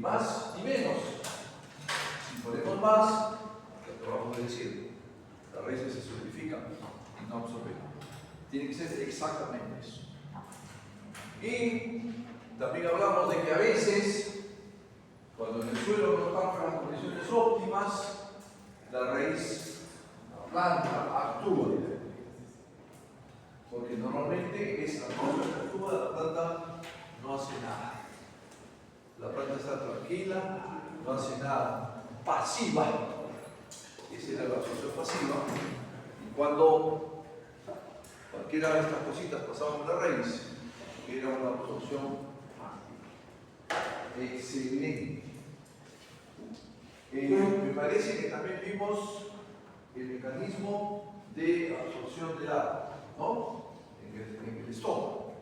más ni menos. Si ponemos más, lo que acabamos de decir, las raíces se solidifican y no absorben. Tiene que ser exactamente eso. Y también hablamos de que a veces, cuando en el suelo no están en las condiciones óptimas, la raíz, la planta, actúa. Porque normalmente es la cosa que actúa, la planta no hace nada. La planta está tranquila, no hace nada, pasiva. Esa era la absorción pasiva. Y cuando cualquiera de estas cositas pasaba por la raíz, era una absorción excelente. Me parece que también vimos el mecanismo de absorción del agua, ¿no? En el estómago,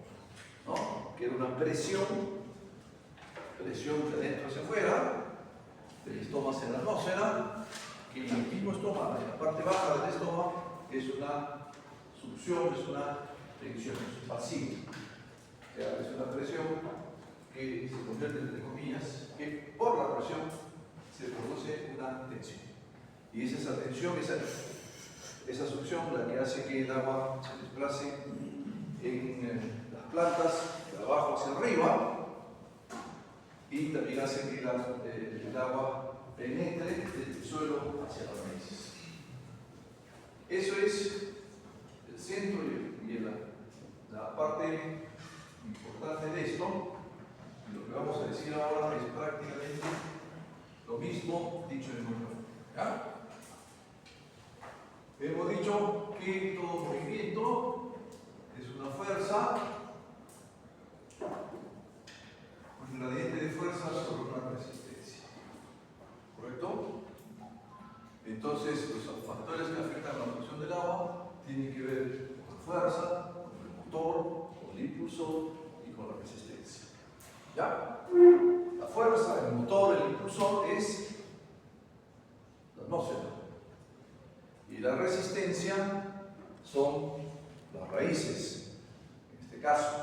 ¿no? Que era una presión de adentro hacia afuera, del estómago hacia la atmósfera, que en el mismo estómago, en la parte baja del estómago, es una succión, es una tensión, es pasiva. O sea, es una presión que se convierte, entre comillas, que por la presión se produce una tensión. Y es esa tensión, esa succión la que hace que el agua se desplace en las plantas de abajo hacia arriba y también hace que el agua penetre desde el suelo hacia las raíces. Eso es el centro y la parte importante de esto. Y lo que vamos a decir ahora es prácticamente lo mismo dicho en otro. ¿Ya? Hemos dicho que todo movimiento es una fuerza, un gradiente de fuerza sobre una resistencia. ¿Correcto? Entonces, los factores que afectan la absorción del agua tienen que ver con la fuerza, con el motor, con el impulsor y con la resistencia. ¿Ya? La fuerza, el motor, el impulsor es la atmósfera. Y la resistencia son las raíces, en este caso,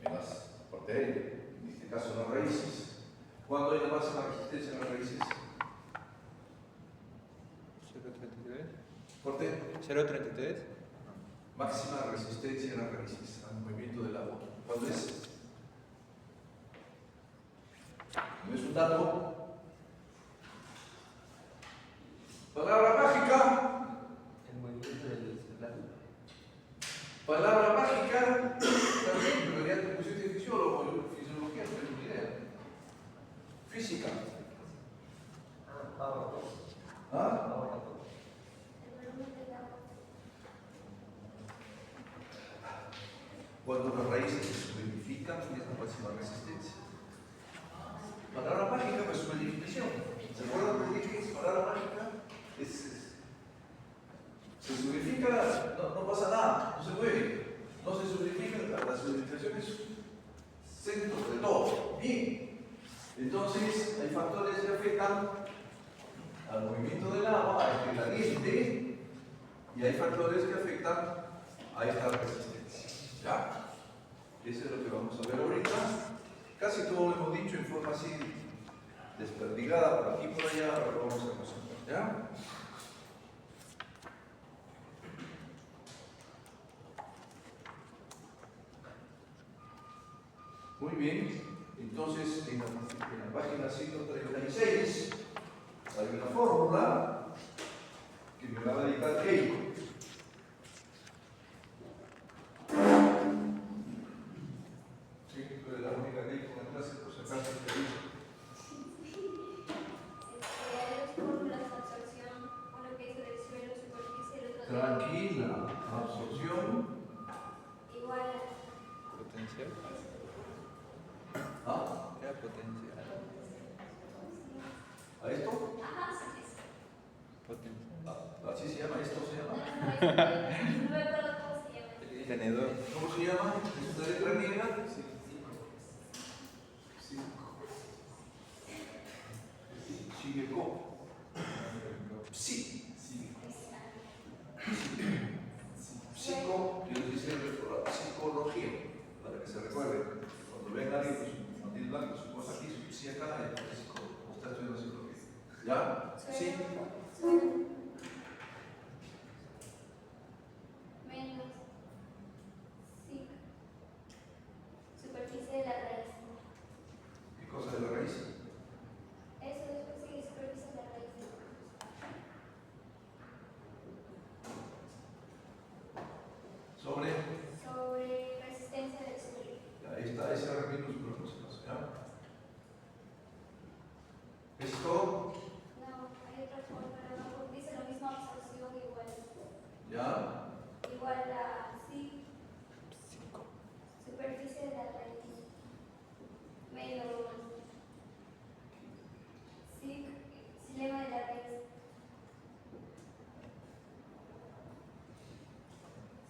en las partes aéreas, en este caso las raíces. ¿Cuándo hay la máxima resistencia en las raíces? 0,33. ¿Fuerte? 0,33. Máxima resistencia en las raíces al movimiento del agua. ¿Cuándo es? No es un dato. Palabra mágica. El movimiento del agua. Palabra mágica. También, pero ya te pusiste fisiólogo, fisiología, no tengo ni idea. Física. ¿Ah? Cuando las raíces se solidifican, es la máxima resistencia. Palabra mágica, pues su definición. ¿Se acuerdan de qué es palabra mágica? Se solidifica, no pasa nada, no se mueve. No se solidifica, la solidificación es centro de todo. Bien. Entonces, hay factores que afectan al movimiento del agua, a este gradiente, y hay factores que afectan a esta resistencia. ¿Ya? Eso es lo que vamos a ver ahorita. Casi todo lo hemos dicho en forma así desperdigada por aquí y por allá, ahora lo vamos a concentrar. ¿Ya? Muy bien, entonces en la página 136 hay una fórmula que me va a dedicar Keiko. Sí, tú eres la única Keiko en la clase, por si acaso te digo. Tranquila, absorción. Potencial. ¿Ah? Era potencial. ¿A esto? Potencial. ¿Así se llama? ¿Esto se llama? El tenedor. ¿Cómo se llama? ¿Es una letra griega? Sí. Psico. Psico, yo les hice psicología, para que se recuerden. Cuando ven a alguien con su blanco, su cosa aquí, su psi acá, es psicología. ¿Ya? Sí. Sí. Menos sí. Superficie de la raíz. ¿Qué cosa de la raíz? Eso después sigue superficie de la raíz. Sobre resistencia del suelo. Ya, ahí está, ese R minúsculo, por si acaso, ¿ya? ¿Esto? No, hay otra forma, pero no, dice lo mismo absorción igual. ¿Ya? Igual a sí. Superficie de la raíz. Menos sí. Silema de la raíz.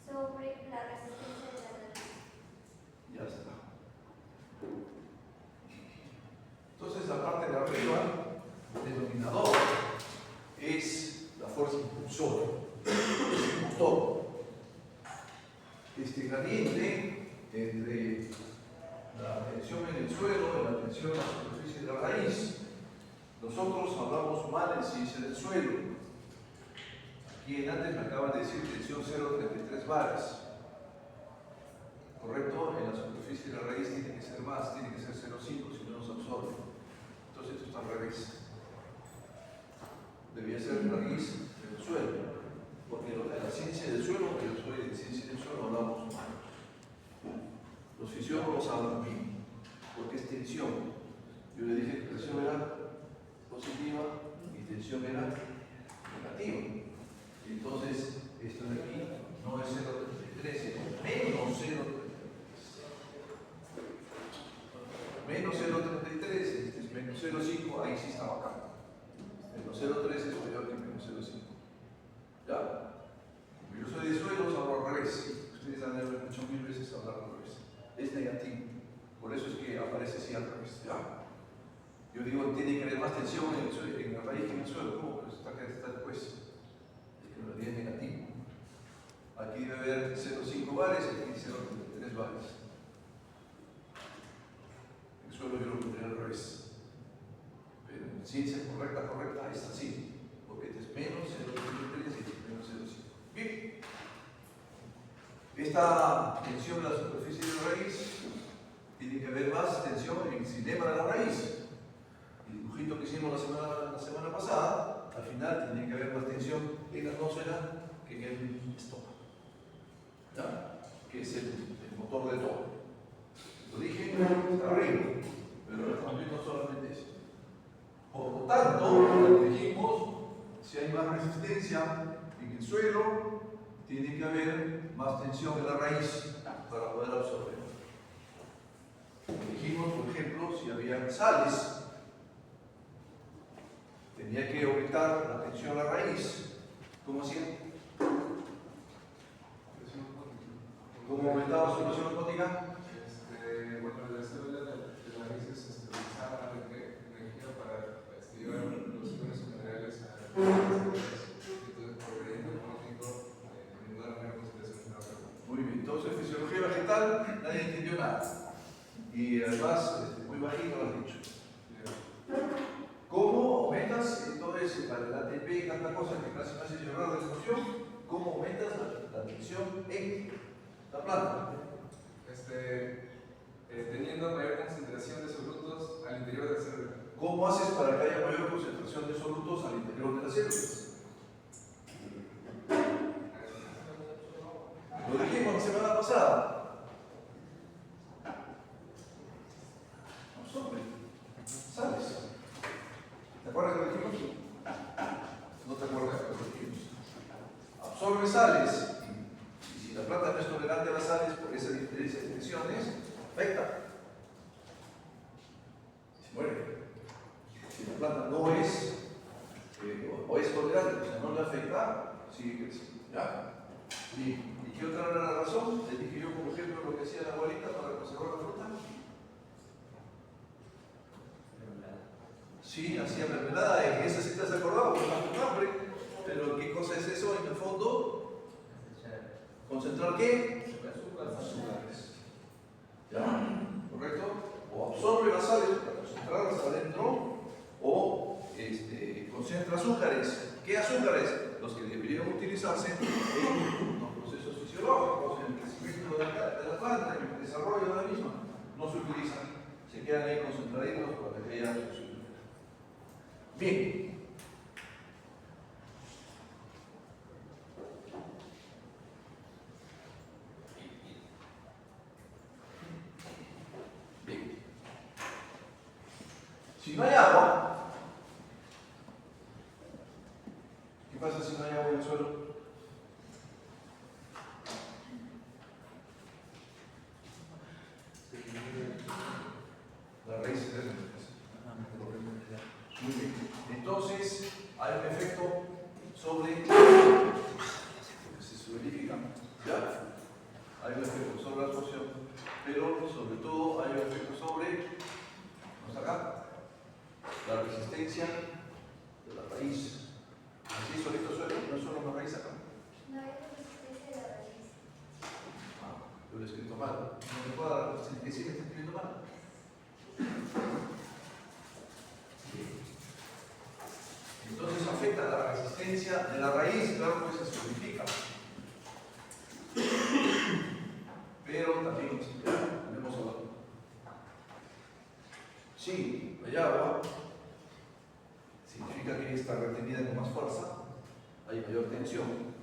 Sobre la resistencia de la raíz. Ya está. Entonces la parte de arriba, el denominador, es la fuerza impulsora, es el motor. Este gradiente entre la tensión en el suelo y la tensión en la superficie de la raíz. Nosotros hablamos mal en ciencia del suelo. Aquí antes me acaban de decir tensión 0,33 bares. ¿Correcto? En la superficie de la raíz tiene que ser más, tiene que ser 0,5 si no nos absorbe. Entonces esto está al revés. Debía ser raíz del suelo. Porque de la ciencia del suelo, que yo soy de ciencia del suelo, hablamos mal. Los fisiólogos hablan bien, porque es tensión. Yo le dije que presión era positiva y tensión era negativa. Entonces, esto de aquí no es 0,33, es menos 0,33. Menos 0,33, este es menos 0,5, ahí sí está bacán. Menos 0,3 es mayor que menos 0,5. ¿Ya? Como yo soy de suelos, hablo al revés. Ustedes han escuchado 1000 veces hablar al revés. Es negativo. Por eso es que aparece así al revés. ¿Ya? Yo digo, tiene que haber más tensión en, el suelo, en la raíz que en el suelo. ¿Cómo? Pues está después. Es que en realidad es negativo. Aquí debe haber 0,5 bares y aquí 0,3 bares. El suelo yo lo pondría al revés. Pero en ciencia correcta es así. Porque este es menos 0,3 y este es menos 0,5. Bien. Esta tensión de la superficie de la raíz tiene que haber más tensión en el silema de la raíz. El dibujito que hicimos la semana pasada, al final tiene que haber más tensión en la atmósfera que en el estómago. ¿Ya? Que es el motor de todo. Lo dije, está arriba, pero estamos viendo solamente eso. Por lo tanto, como dijimos, si hay más resistencia en el suelo, tiene que haber más tensión en la raíz para poder absorber. Dijimos, por ejemplo, si había sales, tenía que aumentar la tensión a la raíz. ¿Cómo hacía? ¿Cómo aumentaba su presión osmótica? Bueno, las células de la raíz utilizaban energía para llevar los iones minerales a las células. Entonces, por gradiente osmótico, ayudar a una concentración en la otra. Muy bien, entonces fisiología vegetal, nadie entendió nada. Y además, muy bajito lo has dicho. ¿Cómo aumentas entonces para el ATP y tanta cosa que casi me hace llorar de emoción? ¿Cómo aumentas la tensión en la planta? Teniendo mayor concentración de solutos al interior de la célula. ¿Cómo haces para que haya mayor concentración de solutos al interior de las células? Lo dijimos la semana pasada. Absorbe. ¿Sabes? ¿Te acuerdas que lo dijimos? No te acuerdas que lo dijimos. Absorbe sales. Y si la planta no es tolerante a las sales por esa diferencia de tensiones, afecta. Se muere. Si la planta no es o es tolerante, o sea, no le afecta, sigue creciendo. ¿Ya? ¿Y qué otra era la razón? Le dije yo, por ejemplo, lo que hacía la abuelita para conservar la fruta. Sí, hacía mermelada, en esa sí te has acordado, porque estás con hambre. Pero ¿qué cosa es eso en el fondo? ¿Concentrar qué? Azúcares. ¿Ya? ¿Correcto? O absorbe las sales para concentrarlas adentro, o concentra azúcares. ¿Qué azúcares? Los que deberían utilizarse en los procesos fisiológicos, en el crecimiento de la planta, en el desarrollo de la misma. No se utilizan, se quedan ahí concentraditos para que haya función. Bien. Bien. Si no hay agua, ¿qué pasa si no hay agua en el suelo? La raíz se desnuda. Muy bien. Entonces, hay un efecto sobre, se verifica, ¿ya? Hay un efecto sobre la absorción, pero sobre todo hay un efecto sobre, vamos acá, la resistencia de la raíz. Así solito suelo, no es solo una raíz acá. No hay resistencia de la raíz. Ah, yo lo he escrito mal. No me puedo dar, que sí me está escribiendo mal. Entonces afecta la resistencia de la raíz, claro que se solidifica. Pero también, ya, tenemos agua. Si hay agua, significa que está retenida con más fuerza, hay mayor tensión.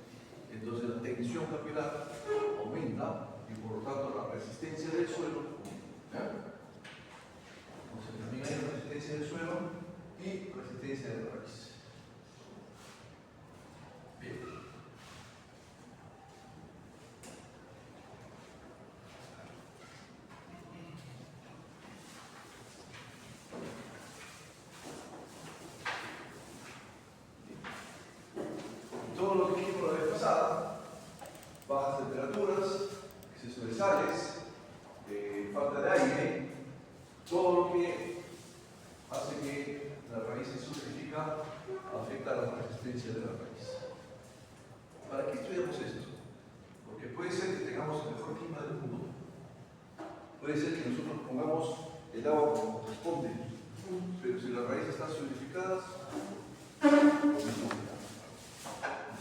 Entonces la tensión capilar aumenta y por lo tanto la resistencia del suelo aumenta. Entonces también hay resistencia del suelo y resistencia de la raíz. Bien. Todo lo que dijimos la vez pasada, bajas temperaturas, exceso de sales, falta de aire, todo lo que hace que la raíz se solidifica afecta a la resistencia de la raíz. ¿Para qué estudiamos esto? Porque puede ser que tengamos el mejor clima del mundo, puede ser que nosotros pongamos el agua como corresponde, pero si las raíces están solidificadas,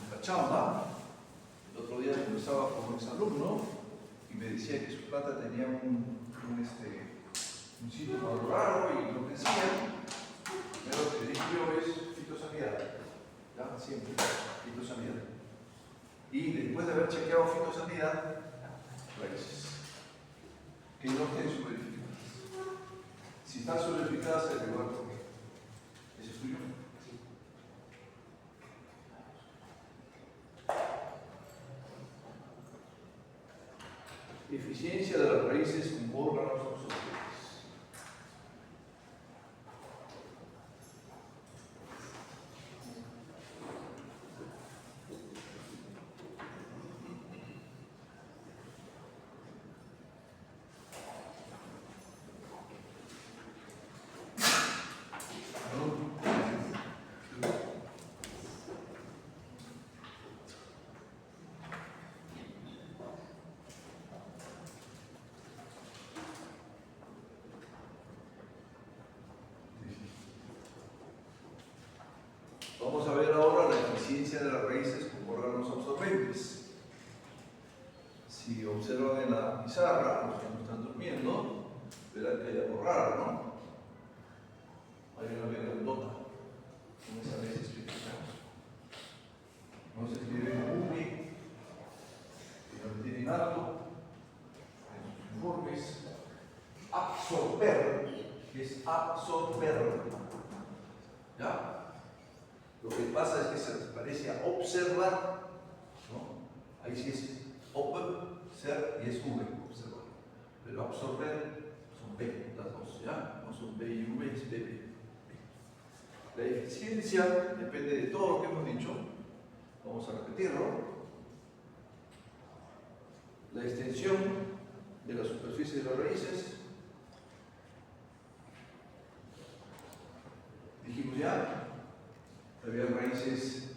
la chamba, el otro día conversaba con un exalumno y me decía que su planta tenía un síntoma raro y lo que decían, primero que dije yo es fitosanidad, ya siempre, fitosanidad. Y después de haber chequeado fitosanidad, raíces, que no estén solidificadas. Si están solidificadas, se regular por qué. ¿Ese es tuyo? Eficiencia de las raíces como órganos absorbentes. Vamos a ver ahora la eficiencia de las raíces como órganos absorbentes. Si observan en la pizarra, los que no están durmiendo, verán que hay algo raro, ¿no? Hay una B grandota con esa B se escribe. No se escribe UBI, que no tienen alto, en sus informes. Absorber, que es absorber. ¿Ya? Lo que pasa es que se parece a observar, ¿no? Ahí sí es obser y es V, observar. Pero absorber son B, las dos, ¿ya? No son B y V, es B. La eficiencia depende de todo lo que hemos dicho. Vamos a repetirlo. La extensión de la superficie de las raíces. Dijimos ya. Había raíces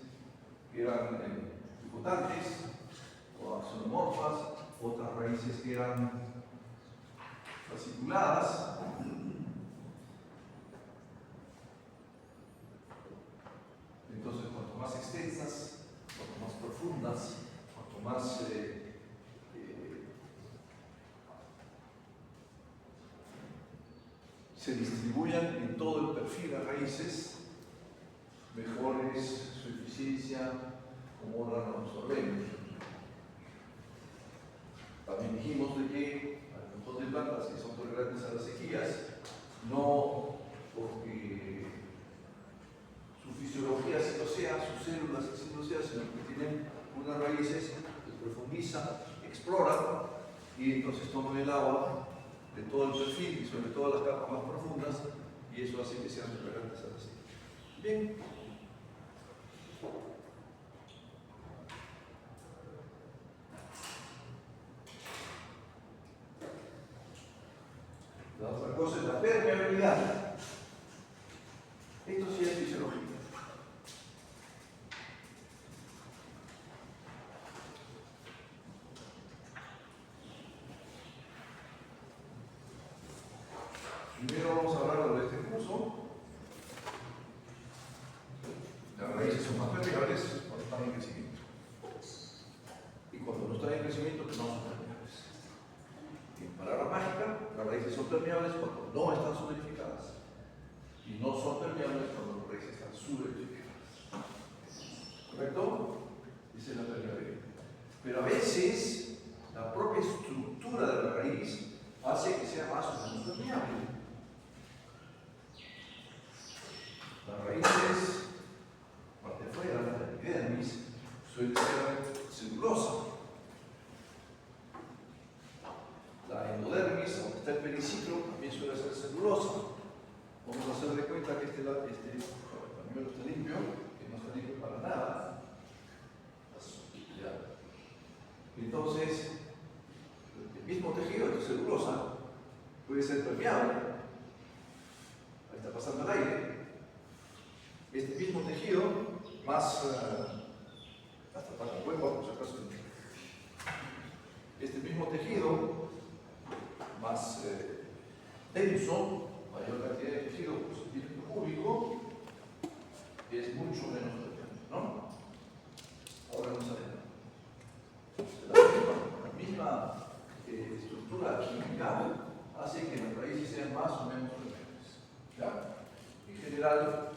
que eran pivotantes o axonomorfas, otras raíces que eran fasciculadas. se distribuyan en todo el perfil de raíces, mejor es su eficiencia como órgano absorbente. También dijimos de que hay un montón de plantas que son tolerantes a las sequías, no porque su fisiología así lo sea, sus células así lo sea, sino que tienen unas raíces que profundizan, exploran y entonces toman el agua de todo el perfil y sobre todo las capas más profundas y eso hace que sean tolerantes a la sequía. Bien. La otra cosa es la permeabilidad. Esto sí es fisiología. Primero vamos a hablar de este curso. Las raíces son más permeables cuando están en crecimiento. Y cuando no están en crecimiento, no son permeables. En palabra mágica, las raíces son permeables cuando no están solidificadas. Y no son permeables cuando las raíces están solidificadas. ¿Correcto? Esa es la permeabilidad. Pero a veces, la propia estructura de la raíz hace que sea más o menos permeable. Las raíces, parte de afuera, la epidermis, suele ser celulosa. La endodermis, donde está el periciclo, también suele ser celulosa. Vamos a hacer de cuenta que este pañuelo está limpio, que no está limpio para nada. Entonces, el mismo tejido de celulosa puede ser permeable. Ahí está pasando el aire. Este mismo tejido, más hasta para el huevo, por si acaso. Este mismo tejido, más denso, mayor cantidad de tejido por centímetro cúbico, es mucho menos permeable, ¿no? Ahora vamos a ver. La misma estructura química hace que las raíces sean más o menos permeables. ¿Ya? En general,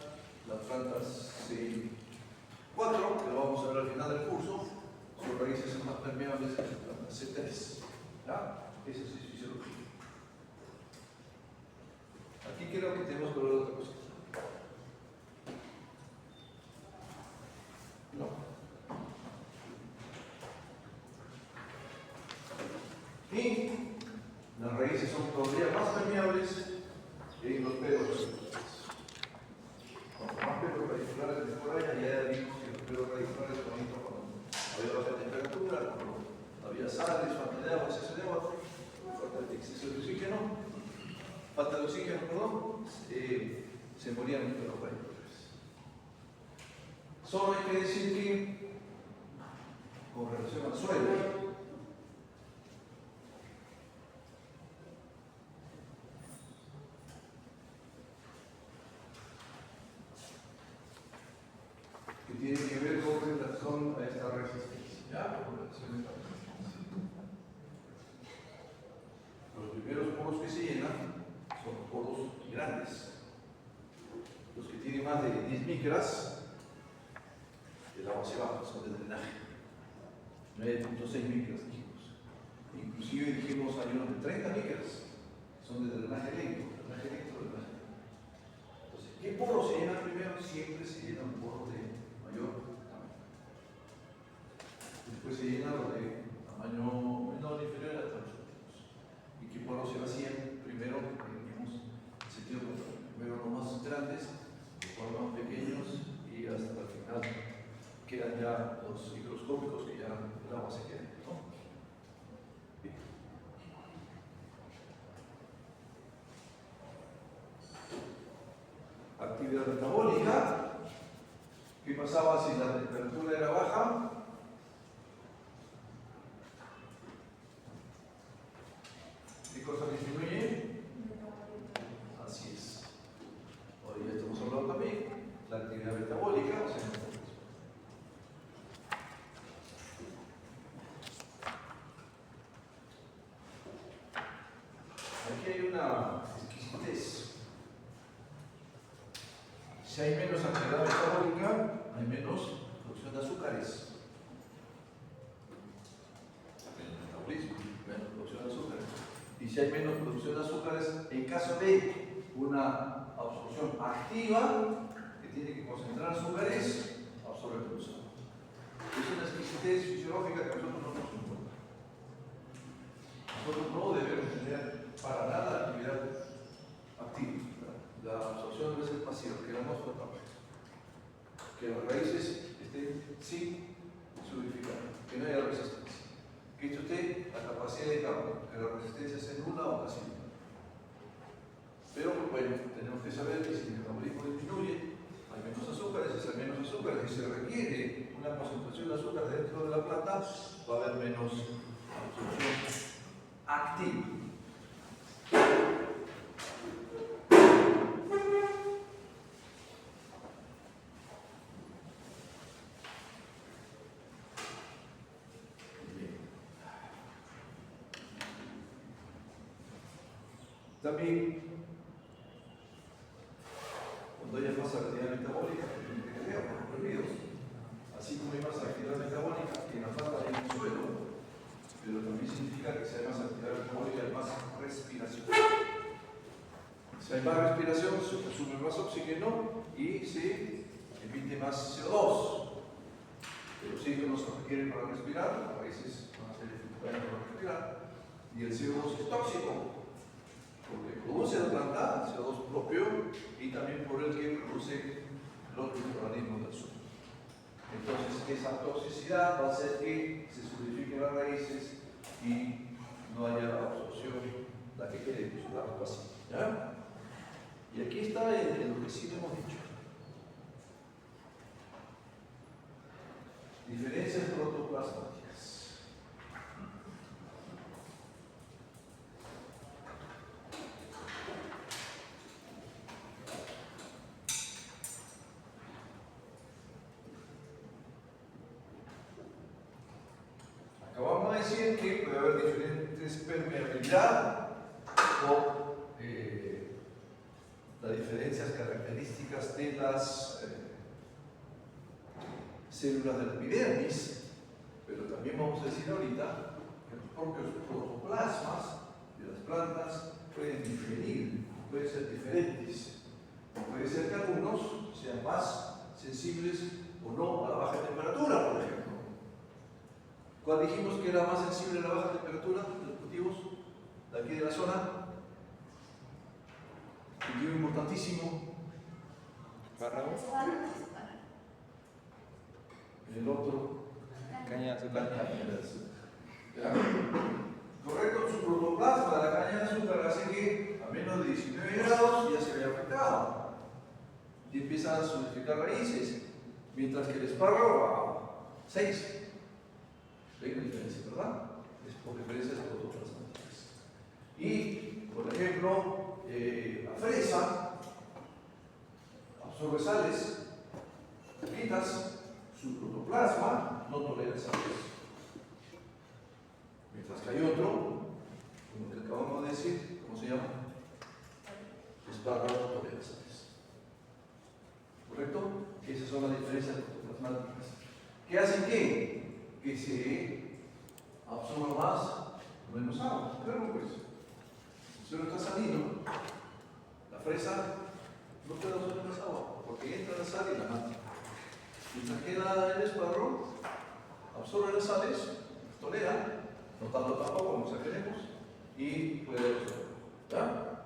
las plantas C4, que lo vamos a ver al final del curso, sus raíces son más permeables que las plantas C3. ¿Ya? Esa es fisiología. Aquí creo que tenemos que hablar de otra cosa. No. Y las raíces son todavía más permeables en los pelos radiculares. Cuanto más pelos radiculares mejor haya, ya vimos que los pelos radiculares cuando había baja temperatura, cuando había sales, falta de agua, exceso de agua, falta de exceso de oxígeno, se morían los pelos radiculares. Solo hay que decir que, con relación al suelo, que tiene que ver con relación a esta resistencia. ¿Ya? Con relación a esta resistencia. Los primeros poros que se llenan son poros grandes. Los que tienen más de 10 micras, el agua se va, son de drenaje. 9.6 micras dijimos. Inclusive dijimos hay unos de 30 micras, son de drenaje lento, drenaje lento. Entonces, ¿qué poro se llena primero? Siempre se llena un poro de mayor tamaño. Después se llena lo de tamaño menor, inferior hasta los últimos. ¿Y qué poro se vacían? Primero, digamos, en sentido contrario. Primero los más grandes, después los más pequeños y hasta el final quedan ya los higroscópicos que ya el agua se queda. ¿No? Bien. Actividad metabólica. ¿Qué pasaba si la temperatura era baja? ¿Qué cosa disminuye? Así es. Hoy ya estamos hablando también la actividad metabólica. O sea, aquí hay una exquisitez. Si hay menos actividad metabólica, hay menos producción de azúcares. Menos metabolismo, menos producción de azúcares. Y si hay menos producción de azúcares, en caso de una absorción activa, que tiene que concentrar azúcares, absorbe menos agua. Es una exquisitez fisiológica que nosotros no nos importa. Nosotros no debemos tener para nada actividad activa. La absorción debe ser pasiva, que la nos falta. Que las raíces estén sin solidificar, que no haya resistencia. Que esto esté la capacidad de cambio, que la resistencia sea nula o casi nula. Pero bueno, tenemos que saber que si el metabolismo disminuye, hay menos azúcares, si hay menos azúcares y se requiere una concentración de azúcar dentro de la planta, va a haber menos absorción activa. También, cuando haya más actividad metabólica, que vea por los perdidos, así como hay más actividad metabólica, que la falta hay un suelo, pero también significa que si hay más actividad metabólica, hay más respiración. Si hay más respiración, se consume más oxígeno y se emite más CO2. El oxígeno se requiere para respirar, a veces van a ser dificultades para respirar, y el CO2 es tóxico. Porque produce la planta, CO2 propio, y también por el que produce los microorganismos del suelo. Entonces, esa toxicidad va a hacer que se solidifiquen las raíces y no haya absorción, la que queremos, la pasiva. ¿Ya? Y aquí está en lo que sí le hemos dicho. Diferencias protoplasmáticas. Acabamos de decir que puede haber diferentes permeabilidad o las diferencias características de las células de la epidermis, pero también vamos a decir ahorita que los propios protoplasmas de las plantas pueden diferir, pueden ser diferentes. Puede ser que algunos sean más sensibles o no a la baja temperatura, por ejemplo. ¿Cuál dijimos que era más sensible a la baja temperatura de los cultivos de aquí de la zona? Cultivo importantísimo. Espárrago. El otro. Caña de azúcar. ¿Ya? Correcto, su protoplasma de la caña de azúcar hace que a menos de 19 grados ya se vea afectado y empiezan a solidificar raíces, mientras que el espárrago a 6. ¿Ven la diferencia, verdad? Es por diferencias protoplasmáticas. Y, por ejemplo, la fresa absorbe sales, poquitas, su protoplasma no tolera sales. Mientras que hay otro, como que acabamos de decir, ¿cómo se llama? Espárrago tolera sales. ¿Correcto? Esas son las diferencias protoplasmáticas. ¿Qué hacen qué? Que se absorba más o menos agua. Claro, pues. Si el suelo está salino, la fresa no puede absorber más agua, porque entra la sal y la mata. Mientras queda el espárrago, absorbe las sales, las tolera, no tanto tampoco como se queremos, y puede absorber. ¿Ya?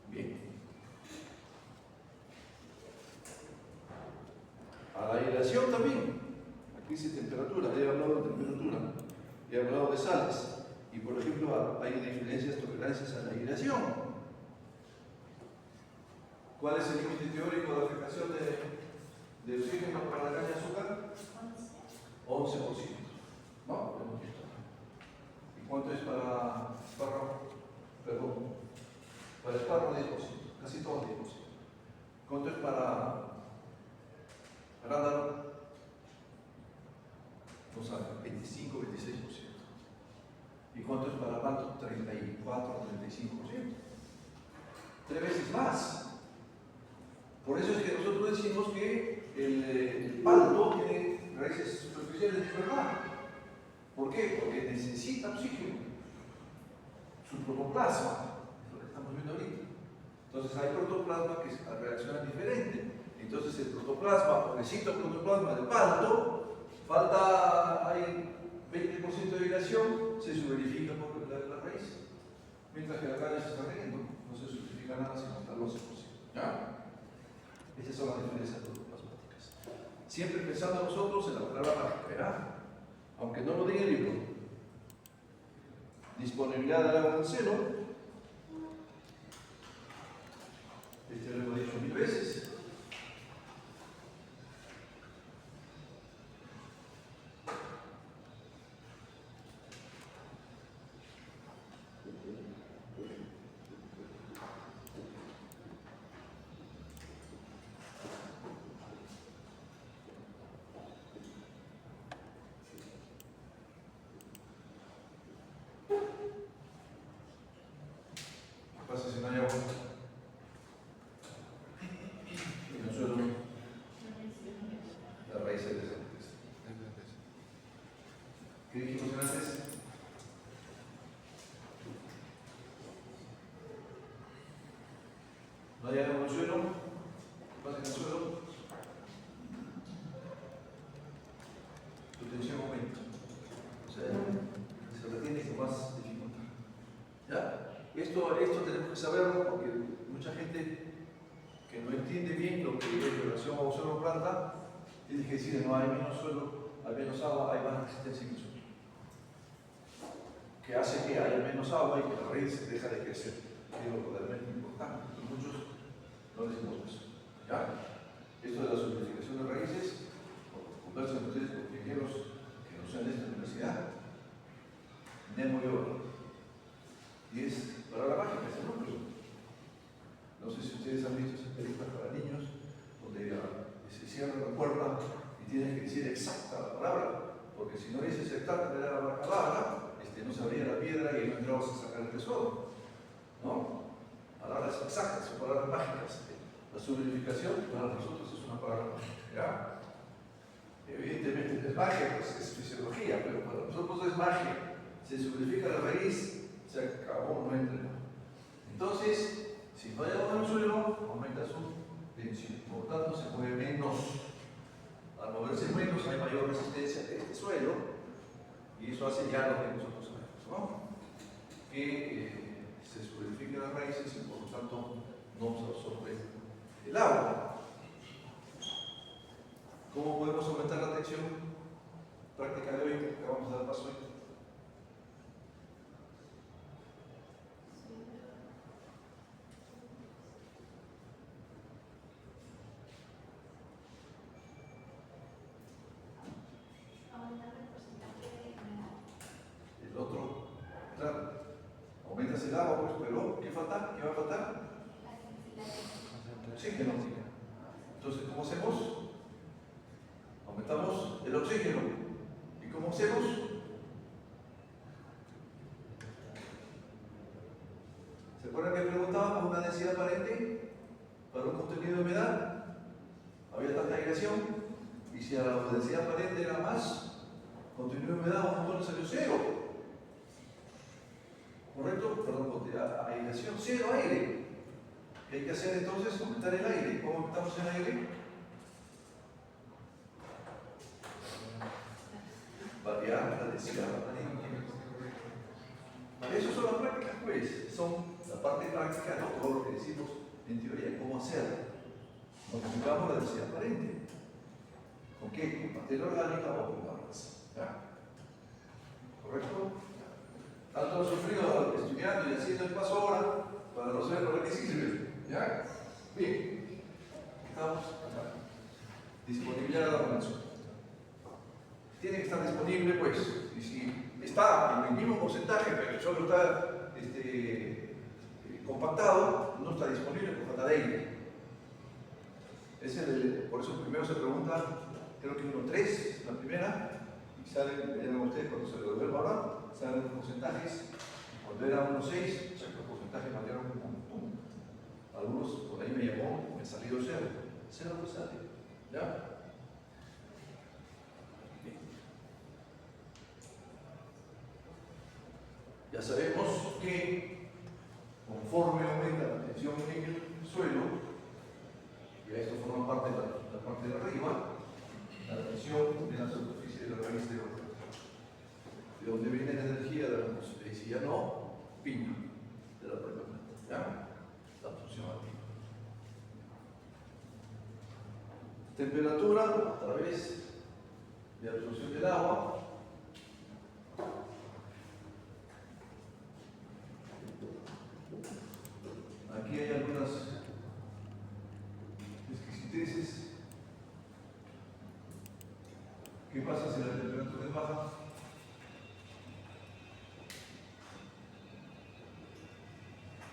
Bien. A la aireación también. Aquí dice temperatura, he hablado de temperatura, he hablado de sales. Y por ejemplo, hay diferencias, tolerancias a la aireación. ¿Cuál es el límite teórico de aplicación de oxígeno para la caña de azúcar? 11%. No, hemos visto. ¿Y cuánto es para espárrago? Perdón. Para espárrago 10%, casi todo 10%. ¿Cuánto es para arándano? No sabe, 25, 26%. ¿Y cuánto es para manto? 34, 35%. 3 veces más. Por eso es que nosotros decimos que el palto tiene raíces superficiales de verdad. ¿Por qué? Porque necesita oxígeno. Su protoplasma, es lo que estamos viendo ahorita. Entonces hay protoplasma que reaccionan diferente. Entonces el protoplasma, pobrecito protoplasma del palto, hay 20% de dilación, se solidifica por la raíz. Mientras que la caña se está cayendo, no se solidifica nada sino hasta el 11%. ¿Ya? Esas son las diferencias protoplasmáticas. Siempre pensando nosotros en la palabra mágica, ¿verdad? Aunque no lo diga el libro. Disponibilidad del agua en el cielo. Este lo hemos dicho 1000 veces. ¿Qué pasa si no hay agua? En el suelo, la raíz es de ¿qué dijimos antes? ¿No hay agua en el suelo? ¿Qué pasa en el suelo? Tu tensión aumenta. O sea, se retiene con más dificultad. ¿Ya? Esto tenemos que saberlo porque mucha gente que no entiende bien lo que es relación a suelo planta tiene que decir no hay menos suelo, hay menos agua, hay más resistencia en el suelo. Que hace que haya menos agua y que la raíz deja de crecer. Es lo realmente importante. Muchos no decimos eso. ¿Ya? Esto de la solidificación de raíces, conversen ustedes con ingenieros que no sean de esta universidad. Nemo yo. Y es palabra mágica, ese número. No sé si ustedes han visto esas películas para niños donde se cierra la puerta y tienes que decir exacta la palabra, porque si no dices exacta la palabra, no se abría la piedra y no entrabas a sacar el tesoro. ¿No? Palabras exactas, son palabras mágicas. La solidificación para nosotros es una palabra mágica. ¿Ya? Evidentemente es magia, pues es fisiología, pero para nosotros es magia. Se solidifica la raíz, se acabó, no entra. Entonces, si no hay agua en el suelo, aumenta su tensión. Por lo tanto, se mueve menos. Al moverse menos, hay mayor resistencia de este suelo, y eso hace ya lo que nosotros sabemos, ¿no? Que se solidifican las raíces y por lo tanto no se absorbe el agua. ¿Cómo podemos aumentar la tensión? Práctica de hoy, que vamos a dar paso hoy. El otro, claro, aumentas el agua, pues, pero ¿qué falta? ¿Qué va a faltar? Oxígeno. Entonces, ¿cómo hacemos? Aumentamos el oxígeno. ¿Y cómo hacemos? ¿Se acuerdan que preguntábamos una densidad aparente para un contenido de humedad? Había tanta aireación, y si la densidad aparente era más, contenido de humedad, un montón salió cero. ¿Correcto? Perdón, aireación, cero aire. ¿Qué hay que hacer entonces? Aumentar el aire. ¿Cómo aumentamos el aire? Variar la densidad aparente. Esas son las prácticas, pues. Son la parte práctica, no todo lo que decimos en teoría, cómo hacerlo. Multiplicamos la densidad aparente. ¿Con qué? Con materia orgánica o con barras. ¿Ya? ¿Correcto? Tanto sufrido estudiando y haciendo el paso ahora para no saber para qué sirve. ¿Ya? Bien. Estamos acá. Disponibilidad de la relación. Tiene que estar disponible, pues. Y si está en el mismo porcentaje, pero solo está compactado, no está disponible por falta de aire. Por eso primero se pregunta, creo que 1,3, la primera, y salen, verán ustedes cuando se lo devuelva ahora, salen los porcentajes. Cuando era 1,6, los porcentajes variaron un montón. Algunos por ahí me llamó, me salió cero. Cero me sale. ¿Ya? Bien. Ya sabemos que conforme aumenta la tensión en el suelo, y esto forma parte de la parte de arriba, la tensión de la superficie de la raíz de otra. De donde viene la energía de la atmósfera, y si ya no, piña de la propia planta. ¿Ya? La absorción activa. Temperatura a través de absorción del agua. Aquí hay algunas exquisiteces. ¿Qué pasa si la temperatura es baja?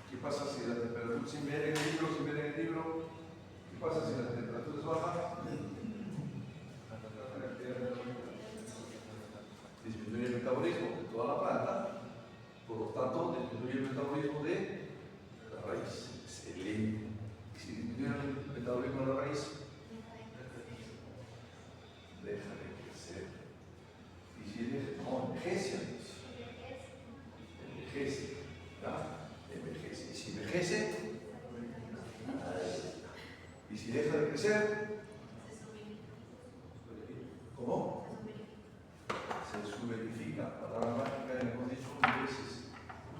¿Qué pasa si la temperatura, sin ver en el libro, qué pasa si la temperatura es baja? Disminuye el metabolismo de toda la planta, por lo tanto disminuye el metabolismo de la raíz. Excelente. Y si disminuye el metabolismo de la raíz, deja de crecer. Y si no, envejece. Envejece. ¿Ya? Envejece. Y si envejece, y si deja de crecer, ¿cómo? Se subverifica. Palabra mágica, hemos dicho mil veces.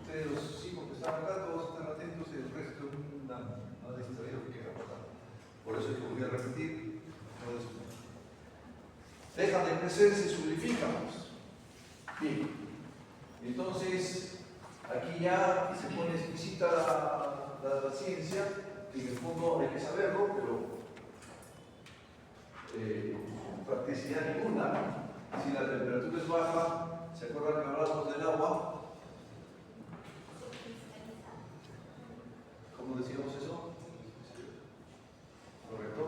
Ustedes, los hijos que están acá, todos están atentos y el resto nada distraído que quiera pasar. Por eso es que voy a repetir. Dejan de crecer, se solidifican. Bien. Entonces, aquí ya se pone exquisita la ciencia, que en el fondo hay que saberlo, pero practicidad ninguna. Si la temperatura es baja, ¿se acuerdan que hablamos del agua? ¿Cómo decíamos eso? ¿Correcto?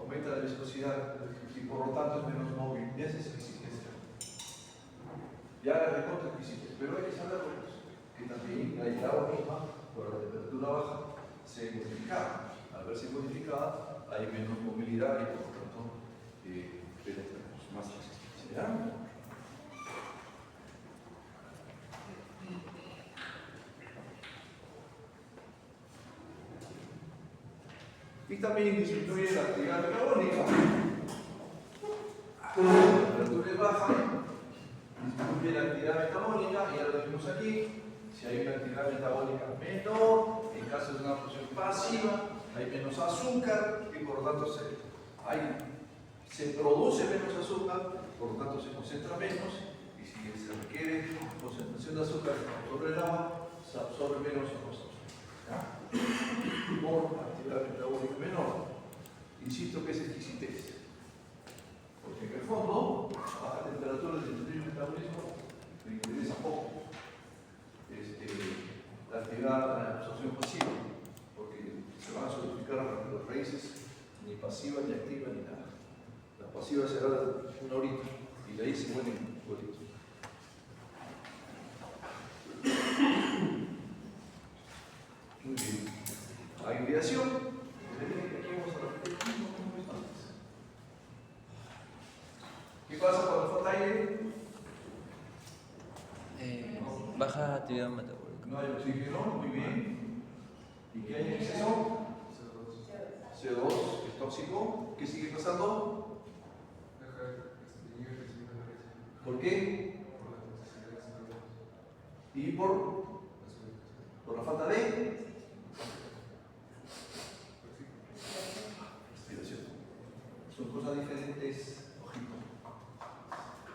Aumenta la viscosidad y por lo tanto es menos móvil. Y esa es exquisitencia. Ya la recontra exquisitencia. Pero hay que saberlo, que también el agua misma, por la temperatura baja, se modifica. Al verse modificada, hay menos movilidad y por lo tanto penetramos más resistencia. ¿Ya? Y también disminuye la actividad metabólica. La temperatura es baja, disminuye la actividad metabólica, y ya lo vimos aquí. Si hay una actividad metabólica menor, en caso de una función pasiva, hay menos azúcar y por lo tanto se produce menos azúcar, por lo tanto se concentra menos, y si se requiere concentración de azúcar sobre el agua, se absorbe menos azúcar. Por actividad metabólica menor. Insisto que es exquisitez. Porque en el fondo, a baja temperatura disminuye el metabolismo, me interesa poco la actividad, la absorción pasiva, porque se van a solidificar las raíces, ni pasiva, ni activa, ni nada. La pasiva será una horita, y de ahí se mueren bolitos. Muy bien. La hibridación, aquí vamos a repetir un poquito antes. ¿Qué pasa cuando falta aire? Baja actividad metabólica. No hay oxígeno, muy bien. ¿Y qué hay en exceso? CO2, es tóxico. ¿Qué sigue pasando? ¿Por qué? Y por la falta de respiración. Son cosas diferentes, ojito.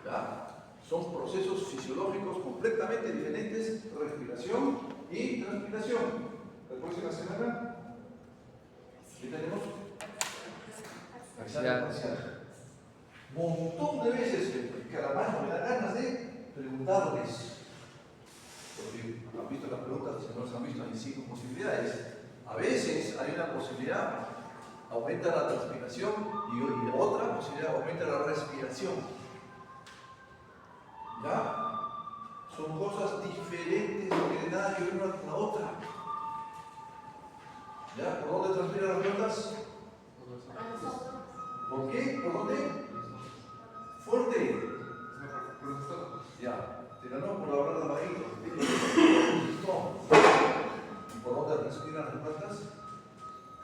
¿Ya? Son procesos fisiológicos completamente diferentes: respiración y transpiración. La próxima semana, ¿qué tenemos? Examen parcial. Montón de veces que a la mano me da ganas de preguntarles. Porque han visto las preguntas, si no las han visto, hay 5 posibilidades. A veces hay una posibilidad, aumenta la transpiración, y otra posibilidad, aumenta la respiración. ¿Ya? Son cosas diferentes, no tienen nada que ver una con la otra. ¿Ya? ¿Por dónde transpiran las plantas? A nosotros. ¿Por qué? ¿Por dónde? Fuerte. Por el estómago. Ya. Te ganó por hablar de bajito. ¿Y por dónde respiran las plantas?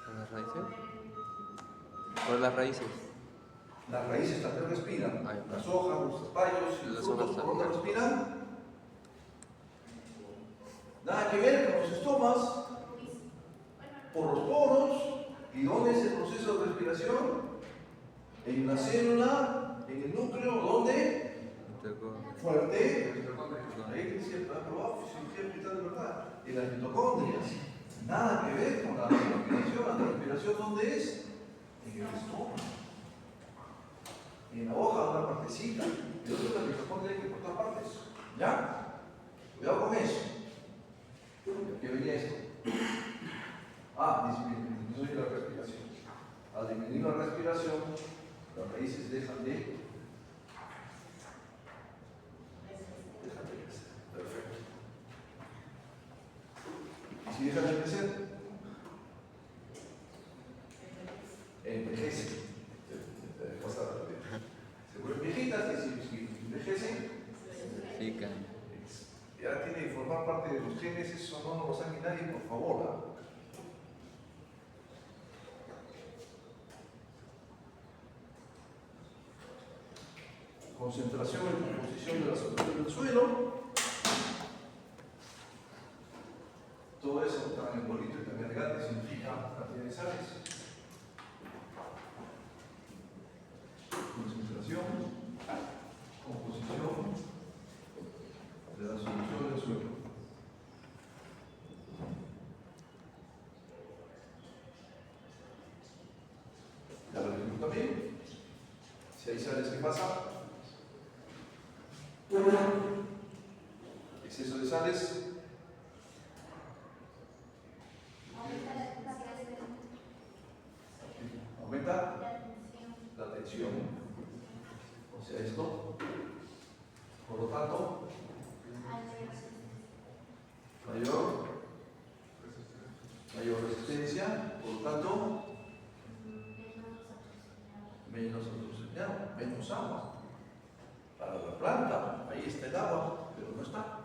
¿Por las raíces? Por las raíces. Las raíces también respiran. Ahí está. Las hojas, los tallos y los Las frutos, hojas ¿por dónde también. respiran? Nada que ver con los estomas, por los poros. ¿Y dónde es el proceso de respiración? En la célula, en el núcleo, ¿dónde? Fuerte. Ahí dice, ¿has probado fisiología hospital de verdad? En las mitocondrias. Nada que ver con la respiración. La respiración, ¿dónde es? En el estómago. En la hoja, una partecita. Y otra la mitocondria hay que cortar partes. ¿Ya? Cuidado con eso. ¿Qué venía esto? Disminuye la respiración. Al disminuir la respiración, las raíces dejan de crecer. Perfecto. ¿Y si dejan de crecer? Envejecen. Se vuelven viejitas y si envejecen, Pican. ya tiene que formar parte de los genes, eso no lo sabe nadie, por favor. ¿Ah? Concentración y composición de la superficie del suelo. Todo eso está en el bolito y también regate, significa cantidad de sales. Concentración, composición de la solución del suelo. Ya lo dijimos también. Si hay sales, ¿qué pasa? Exceso de sales. Aumenta la capacidad de Aumenta la atención. la tensión. O sea, esto. Por lo tanto, mayor resistencia, por lo tanto, menos oxígeno, menos agua. Para la planta, ahí está el agua, pero no está.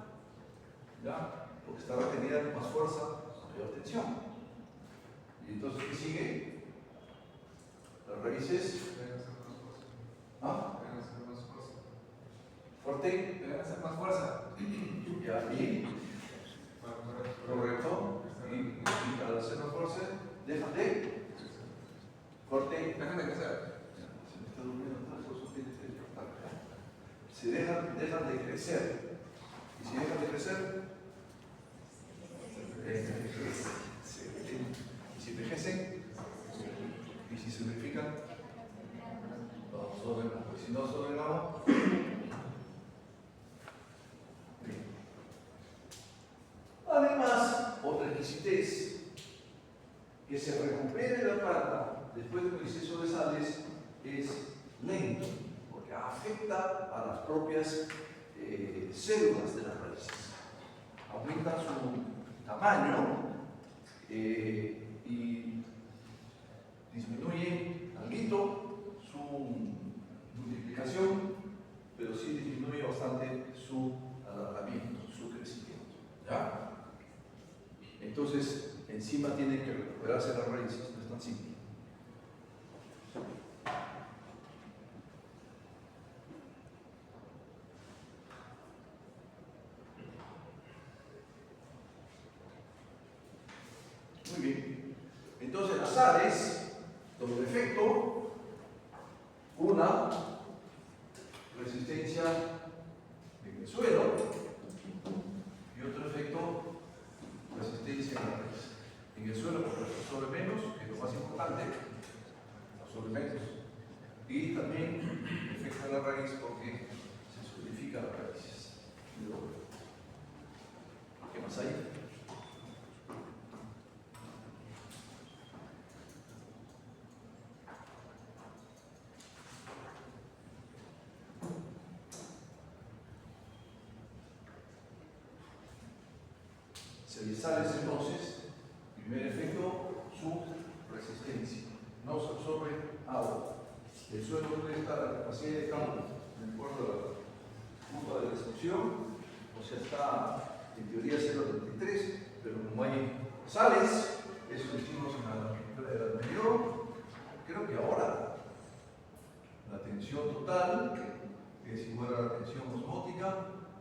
¿Ya? Porque está retenida con más fuerza, mayor tensión. Y entonces, ¿qué sigue? Las raíces. ¿Ah? Fuerte. Deben hacer más fuerza. Ya, y correcto. Y al hacer más fuerza, dejan de. Fuerte. Dejan de crecer. Se me está durmiendo otra cosa, tiene que despertar. Se dejan de crecer. Y si dejan de crecer, y si envejecen, y si se verifican, si no se ordenamos, además, otra exquisitez, que se recupere la planta después de un exceso de sales es lento, porque afecta a las propias células de las raíces. Aumenta su tamaño y disminuye algo su multiplicación, pero sí disminuye bastante su alargamiento, su crecimiento. ¿Ya? Entonces, encima tiene que recuperarse las raíces, no es tan simple. Muy bien. Entonces, las sales, doble efecto, una resistencia en el suelo y otro efecto, resistencia en la raíz. En el suelo porque absorbe menos, que es lo más importante, absorbe menos. Y también efecto en la raíz porque se solidifica las raíces. ¿Qué más hay? Sales entonces, primer efecto, su resistencia. No se absorbe agua. El suelo puede estar a la capacidad de campo, de acuerdo a la curva de destrucción, o sea, está en teoría 0,33, pero como hay sales, eso lo hicimos en la pintura de la anterior, creo que ahora la tensión total es igual a la tensión osmótica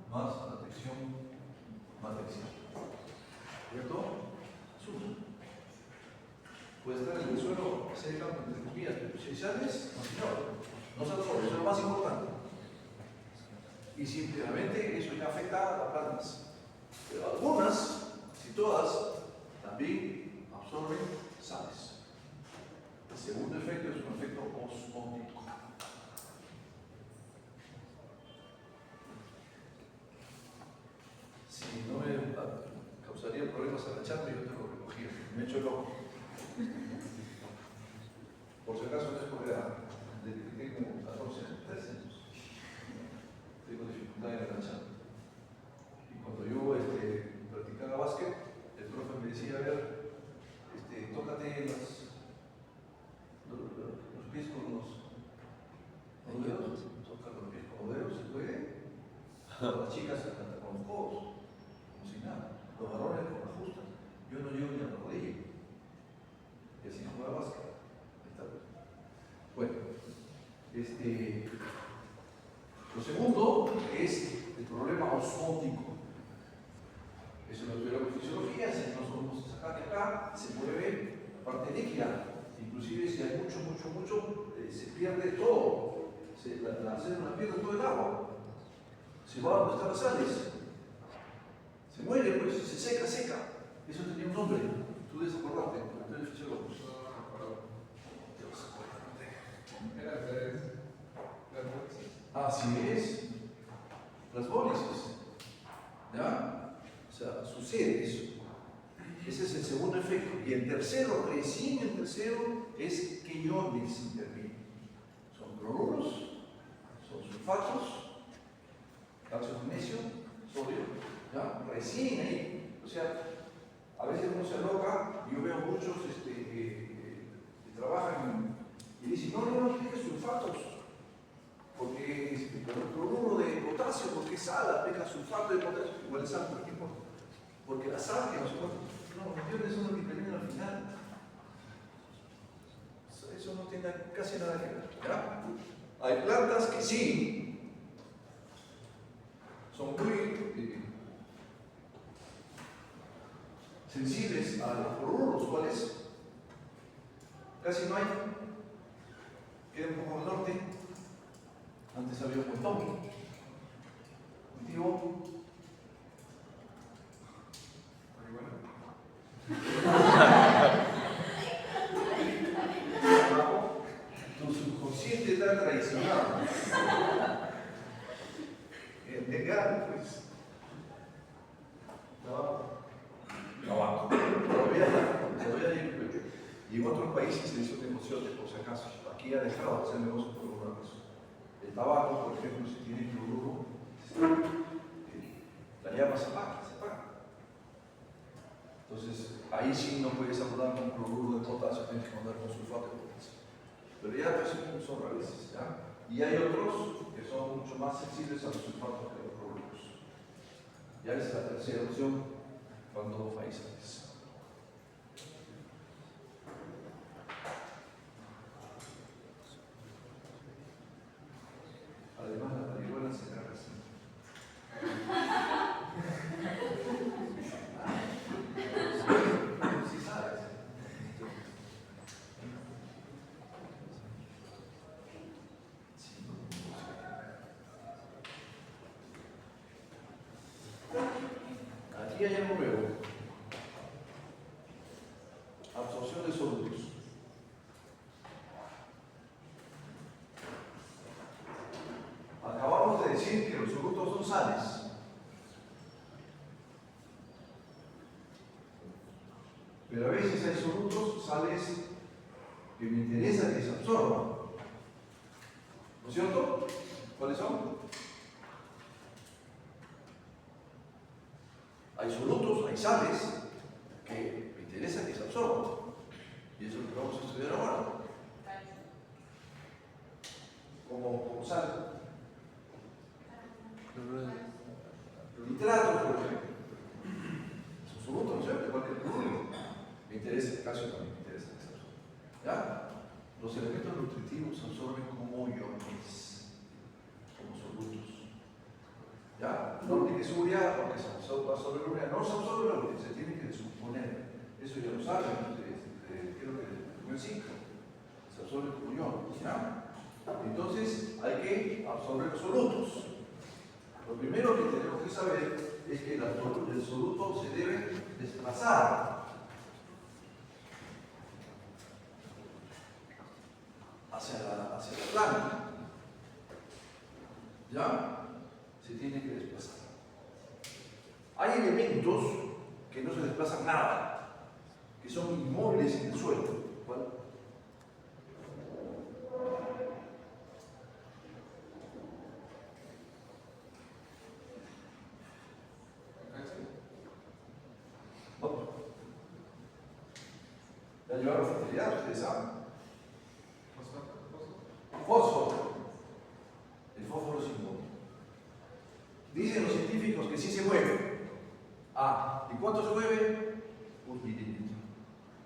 más la tensión matricial. ¿Cierto? Suma. Puede estar en el suelo, hacer el campo entre comillas, pero si hay sales, no señor, no se absorbe, eso es lo más importante. Y simplemente eso ya afecta a las plantas. Pero algunas, si todas, también absorben sales. El segundo efecto es un efecto osmótico. Si no me causaría problemas agacharme, yo te lo recogía. Me he hecho loco. Por si acaso no es por edad. Desde que tengo 14 años, 13 años. Tengo dificultad en agacharme. Y cuando yo practicaba básquet, el profe me decía, a ver, tócate los pies con los dedos. Toca los pies con los dedos, ¿se puede? Las chicas se cantan con los codos, como si nada. Los varones con las justas. Yo no llego ni a la rodilla. Y así jugaba básquet. Ahí está. Bueno, lo segundo es el problema osmótico. Eso lo estudiamos en fisiología, si nos vamos a sacar de acá, se mueve la parte líquida. Inclusive si hay mucho, se pierde todo. La célula pierde todo el agua. Se va donde están las sales. Se muere, pues, se seca. Eso tenía un nombre. Tú debes acordarte, porque tú eres fisiólogo. Así es. Plasmólisis. ¿Ya? O sea, sucede eso. Ese es el segundo efecto. Y el tercero, recién el tercero, es que iones intervienen. Son cloruros, son sulfatos, calcio, magnesio, sodio. ¿Ya? Recién ahí. O sea, a veces uno se aloca, yo veo muchos que trabajan y dicen, no tienes sulfatos, porque el cloruro de potasio, porque es sal, aplica sulfato de potasio, igual es sal, ¿por qué importa? Porque la sal que nosotros, los iones son los que terminan al final. Eso no tiene casi nada que ver. ¿Ya? Hay plantas que sí son muy sensibles a los cloruros, ¿cuáles? Casi no hay. Queda un poco al norte. Antes había un montón. Cultivo. Tu subconsciente está traicionado. Es legal, pues. Tabaco. Todavía hay. Y en otros países se hizo negocio, por si acaso. Aquí ha dejado de hacer negocio por alguna razón. El tabaco, por ejemplo, si tiene cloruro, la llama se apaga. Entonces, ahí sí no puedes abordar con cloruro de potasio, tienes que mandar con sulfato de potasio. Pero ya pues, son raíces, ¿ya? Y hay otros que son mucho más sensibles a los sulfatos que a los cloruros. Ya es la tercera opción cuando hay sales. Además, la marihuana se carga así. Sí sabes. Aquí hay algo nuevo. Absorción de solutos. Acabamos de decir que los solutos son sales. Pero a veces hay solutos, sales que me interesa que se absorban. ¿No es cierto? ¿Cuáles son? Hay solutos, hay sales que me interesa que se absorban. los elementos nutritivos se absorben como iones, como solutos. ¿Ya? No tiene suya, aunque se absorbe urea, no se absorbe lo que se tiene que descomponer. Eso ya lo saben, creo que el primer ciclo. Se absorbe como iones. ¿Ya? Entonces hay que absorber los solutos. Lo primero que tenemos que saber es que el soluto se debe desplazar hacia la planta. ¿Ya? Se tiene que desplazar. Hay elementos que no se desplazan nada, que son inmóviles en el suelo. ¿Cuál? Ya llevaron fertilidad, ustedes saben. Fósforo. El fósforo es inmóvil. Dicen los científicos que sí se mueve. Ah, ¿y cuánto se mueve? Un milímetro.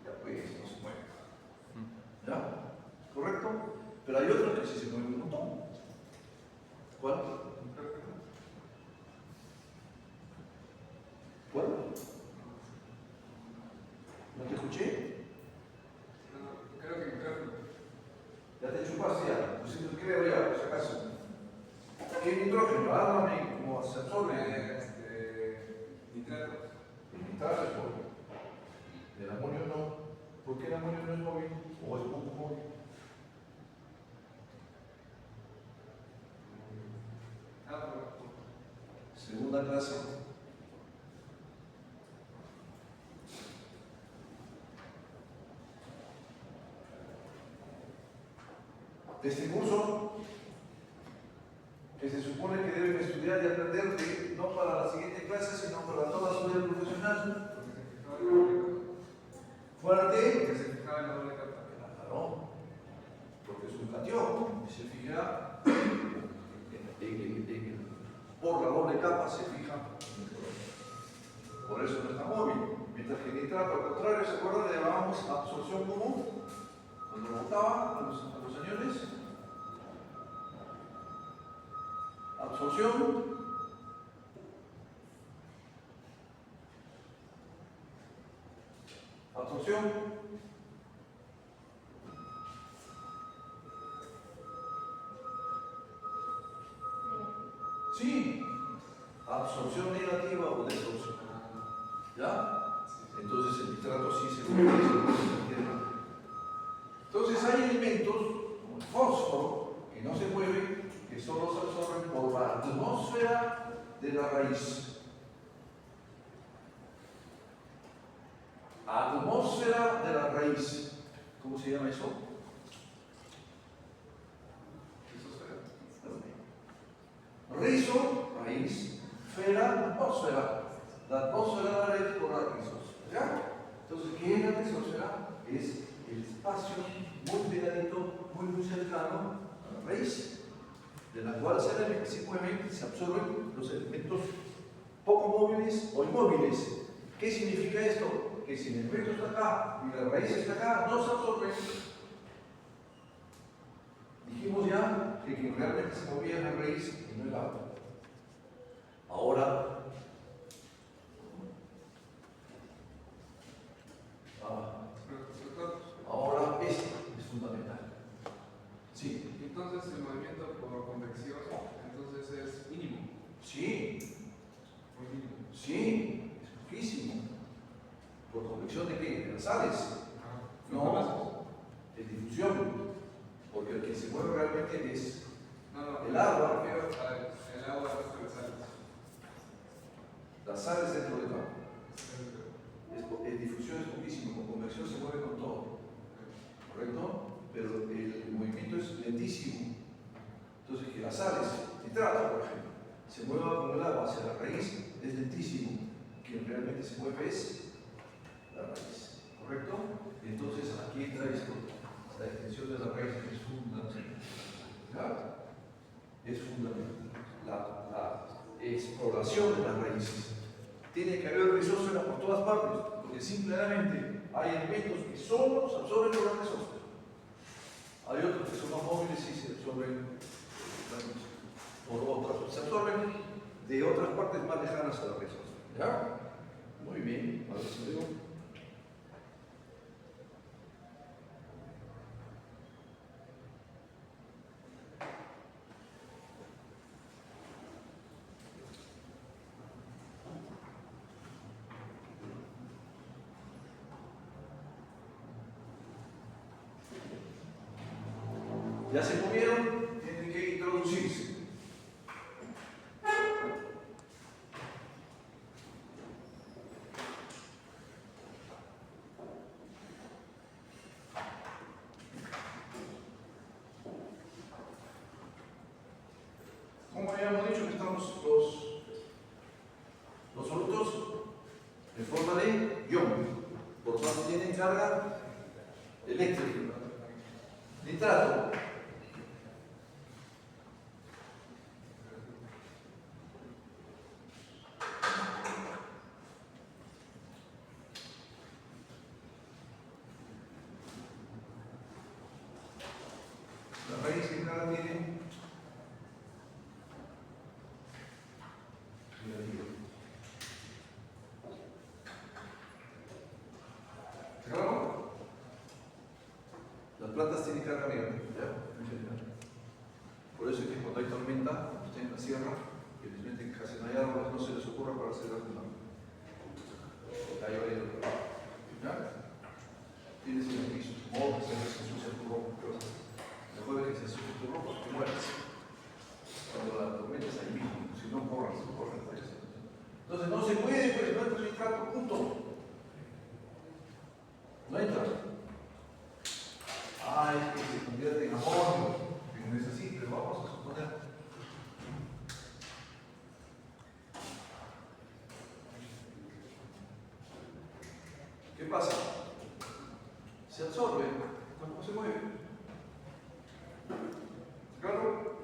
Ya pues, no se mueve. ¿Ya? ¿Correcto? Pero hay otros que sí se mueven un montón. ¿Cuál? ¿Cuál? ¿No te escuché? Ya te chupaste ya, pues creo ya, por si acaso. ¿Qué nitrógeno? Háblame cómo se absorbe. Nitratos. El nitrato es móvil. El amonio no. ¿Por qué el amonio no es móvil? ¿O es poco móvil? Segunda clase. De este curso, que se supone que deben estudiar y aprender no para la siguiente clase, sino para toda su vida profesional. Fuerte. Porque se fijaba en la doble capa. Claro, porque es un catión, y se fija por la doble capa, se fija. Por eso no está móvil. Mientras que el nitrato, al contrario, ¿se acuerdan? Le llamábamos absorción común. Cuando lo botaban a los señores. Absorción. Absorción. Sí. Absorción negativa o desorción. ¿Ya? Entonces el nitrato sí se mueve. Entonces hay elementos como el fósforo que no se mueven, que solo se absorben por la atmósfera de la raíz. Atmósfera de la raíz. ¿Cómo se llama eso? Rizo, raíz, fera, atmósfera. La atmósfera de la raíz por la rizosfera. ¿Ya? Entonces, ¿qué es la rizosfera? Es el espacio muy pegadito, muy cercano a la raíz, de la cual se mueven, se absorben los elementos poco móviles o inmóviles. ¿Qué significa esto? Que si el elemento está acá y la raíz está acá, no se absorben. Dijimos ya que realmente se movía la raíz y no el agua. Ahora, esto es fundamental. Sí. Entonces el movimiento por convección entonces es mínimo. Sí. Muy mínimo. Sí, es poquísimo. ¿Por convección de qué? ¿De las sales? No, de difusión. Porque el que se mueve realmente es el agua. Me refiero al agua de las sales. Las sales dentro del agua. En difusión es poquísimo, con convección se mueve con todo. ¿Correcto? Pero el movimiento es lentísimo. Entonces, que las sales, nitrato, por ejemplo, se mueva con el agua hacia la raíz, es lentísimo. Quien realmente se mueve es la raíz. ¿Correcto? Y entonces aquí entra esto, la extensión de la raíz es fundamental. ¿Ya? Es fundamental. La exploración de las raíces. Tiene que haber rizósfera por todas partes, porque simplemente hay elementos que solo se absorben por la rizósfera. Hay otros que son más móviles y se absorben por otras, se absorben de otras partes más lejanas a la red. ¿Ya? Muy bien, ahora sí veo. Ya se movieron, tienen que introducirse. Como habíamos dicho que estamos los solutos en forma de ion, por lo tanto tienen carga eléctrica. Nitrato. La raíz que cada tiene. ¿Claro? Las plantas tienen carga negativa. Por eso es que cuando hay tormenta, usted en la sierra, felizmente casi no hay árboles, no se les ocurra para hacer algo. Porque hay varios. ¿Ya? Tienes en el piso, mojas, se ensucia tu ropa, cosas. Mejor es que se ensucie tu ropa, que mueras. Cuando la tormenta es ahí mismo, si no corras, entonces no se puede, pues no entra el nitrato, punto. No entra. Ay, que se convierte en amonio, que no es así, pero vamos a suponer. ¿Qué pasa? Se absorbe, ¿cómo se mueve? Claro.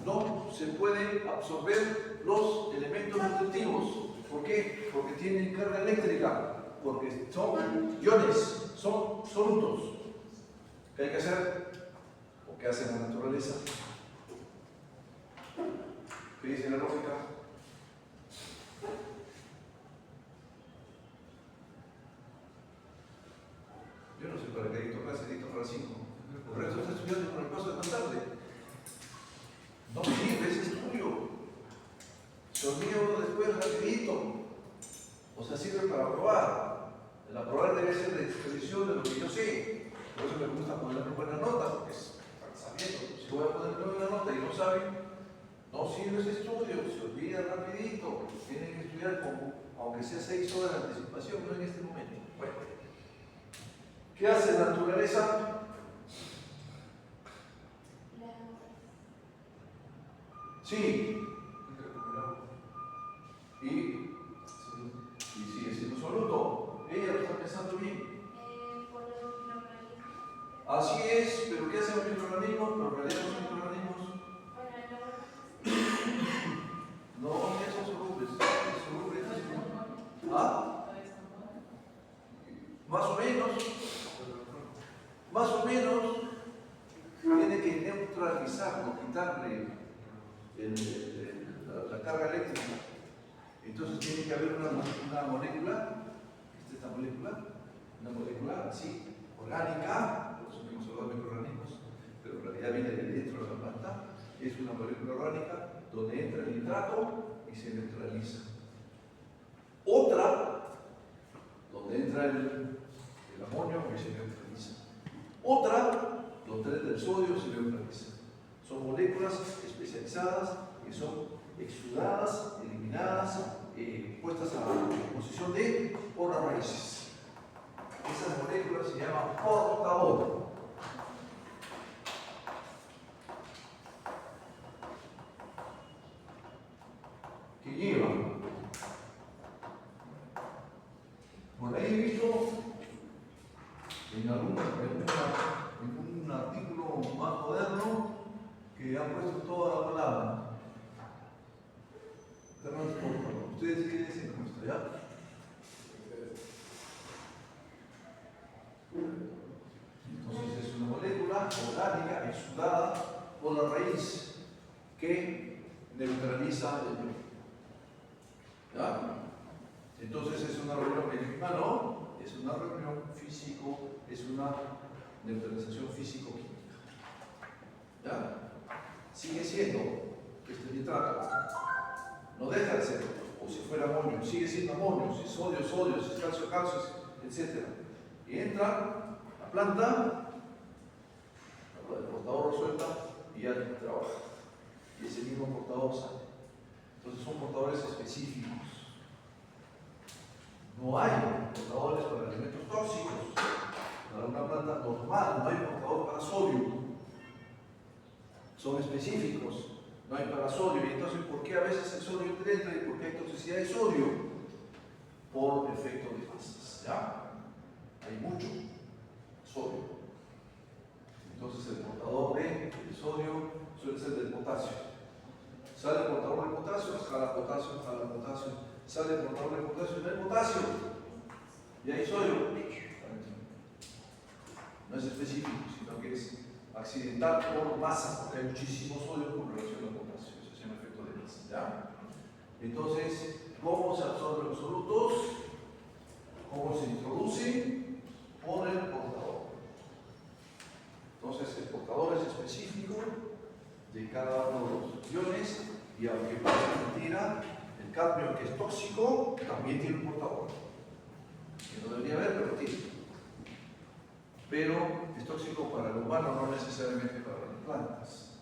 No se puede absorber los elementos nutritivos. ¿Por qué? Porque tienen carga eléctrica, porque son iones, son solutos. ¿Qué hay que hacer? ¿O qué hace la naturaleza? ¿Qué dice la lógica? Yo no sé para qué dicto clase, dicto para 5. Por eso está estudiando con el paso de más tarde. No sirve ese estudio. Se olvida uno después rapidito. O sea, sirve para probar. El aprobar debe ser de expresión de lo que yo sé. Por eso me gusta ponerle buena nota, porque es sabiendo. Si voy a ponerle buena nota y no saben, no sirve ese estudio, se olvida rapidito. Tienen que estudiar como, aunque sea 6 horas de anticipación, no en este momento. Bueno, ¿qué hace la naturaleza? Sí. Y sigue siendo soluto. Ella lo está pensando bien. Por los microorganismos. Así es, pero ¿qué hacen los microorganismos? Pero en realidad los microorganismos Bueno, el no son solubles. ¿Ah? Más o menos. Más o menos. Tiene que neutralizarlo, quitarle la carga eléctrica. Entonces tiene que haber una molécula, esta molécula, una molécula así, orgánica, por eso hemos hablado de microorganismos, pero en realidad viene de dentro de la planta, es una molécula orgánica donde entra el nitrato y se neutraliza. Otra, donde entra el amonio y se neutraliza. Otra, donde entra el sodio y se neutraliza. Son moléculas especializadas que son exudadas, eliminadas, puestas a disposición de por las raíces. Esas moléculas se llaman portador. Que llevan. Por ahí he visto en un artículo más moderno que han puesto toda la palabra. Transportador. Ustedes quieren decir cómo está, ¿ya? exudada por la raíz que neutraliza el yodo. ¿Ya? Entonces es una reunión química, no, es una reunión físico, es una neutralización físico-química. ¿Ya? Sigue siendo este nitrato, no deja de ser, o si fuera amonio, sigue siendo amonio, si es sodio, sodio, si es calcio, calcio, etc. Y entra la planta, el portador lo suelta y ya trabaja. Y ese mismo portador sale. Entonces son portadores específicos. No hay portadores para elementos tóxicos. Para una planta normal no hay portador para sodio. Son específicos. No hay para sodio. Y entonces, ¿por qué a veces el sodio entra y por qué hay toxicidad de sodio? Por efecto de masas. ¿Ya? Hay mucho sodio. Entonces el portador del sodio suele ser del potasio. Sale el portador del potasio, jala potasio, jala potasio. Sale el portador del potasio, no hay potasio. Y hay sodio. No es específico, sino que es accidental por masa, porque hay muchísimo sodio con relación al potasio. Eso se llama efecto de masa. ¿Ya? Entonces, ¿cómo se absorben los solutos? ¿Cómo se introducen? Por el portador. Entonces, el portador es específico de cada uno de los iones y aunque parezca mentira, el cadmio, que es tóxico, también tiene un portador. Que no debería haber, pero tiene. Pero es tóxico para el humano, no necesariamente para las plantas.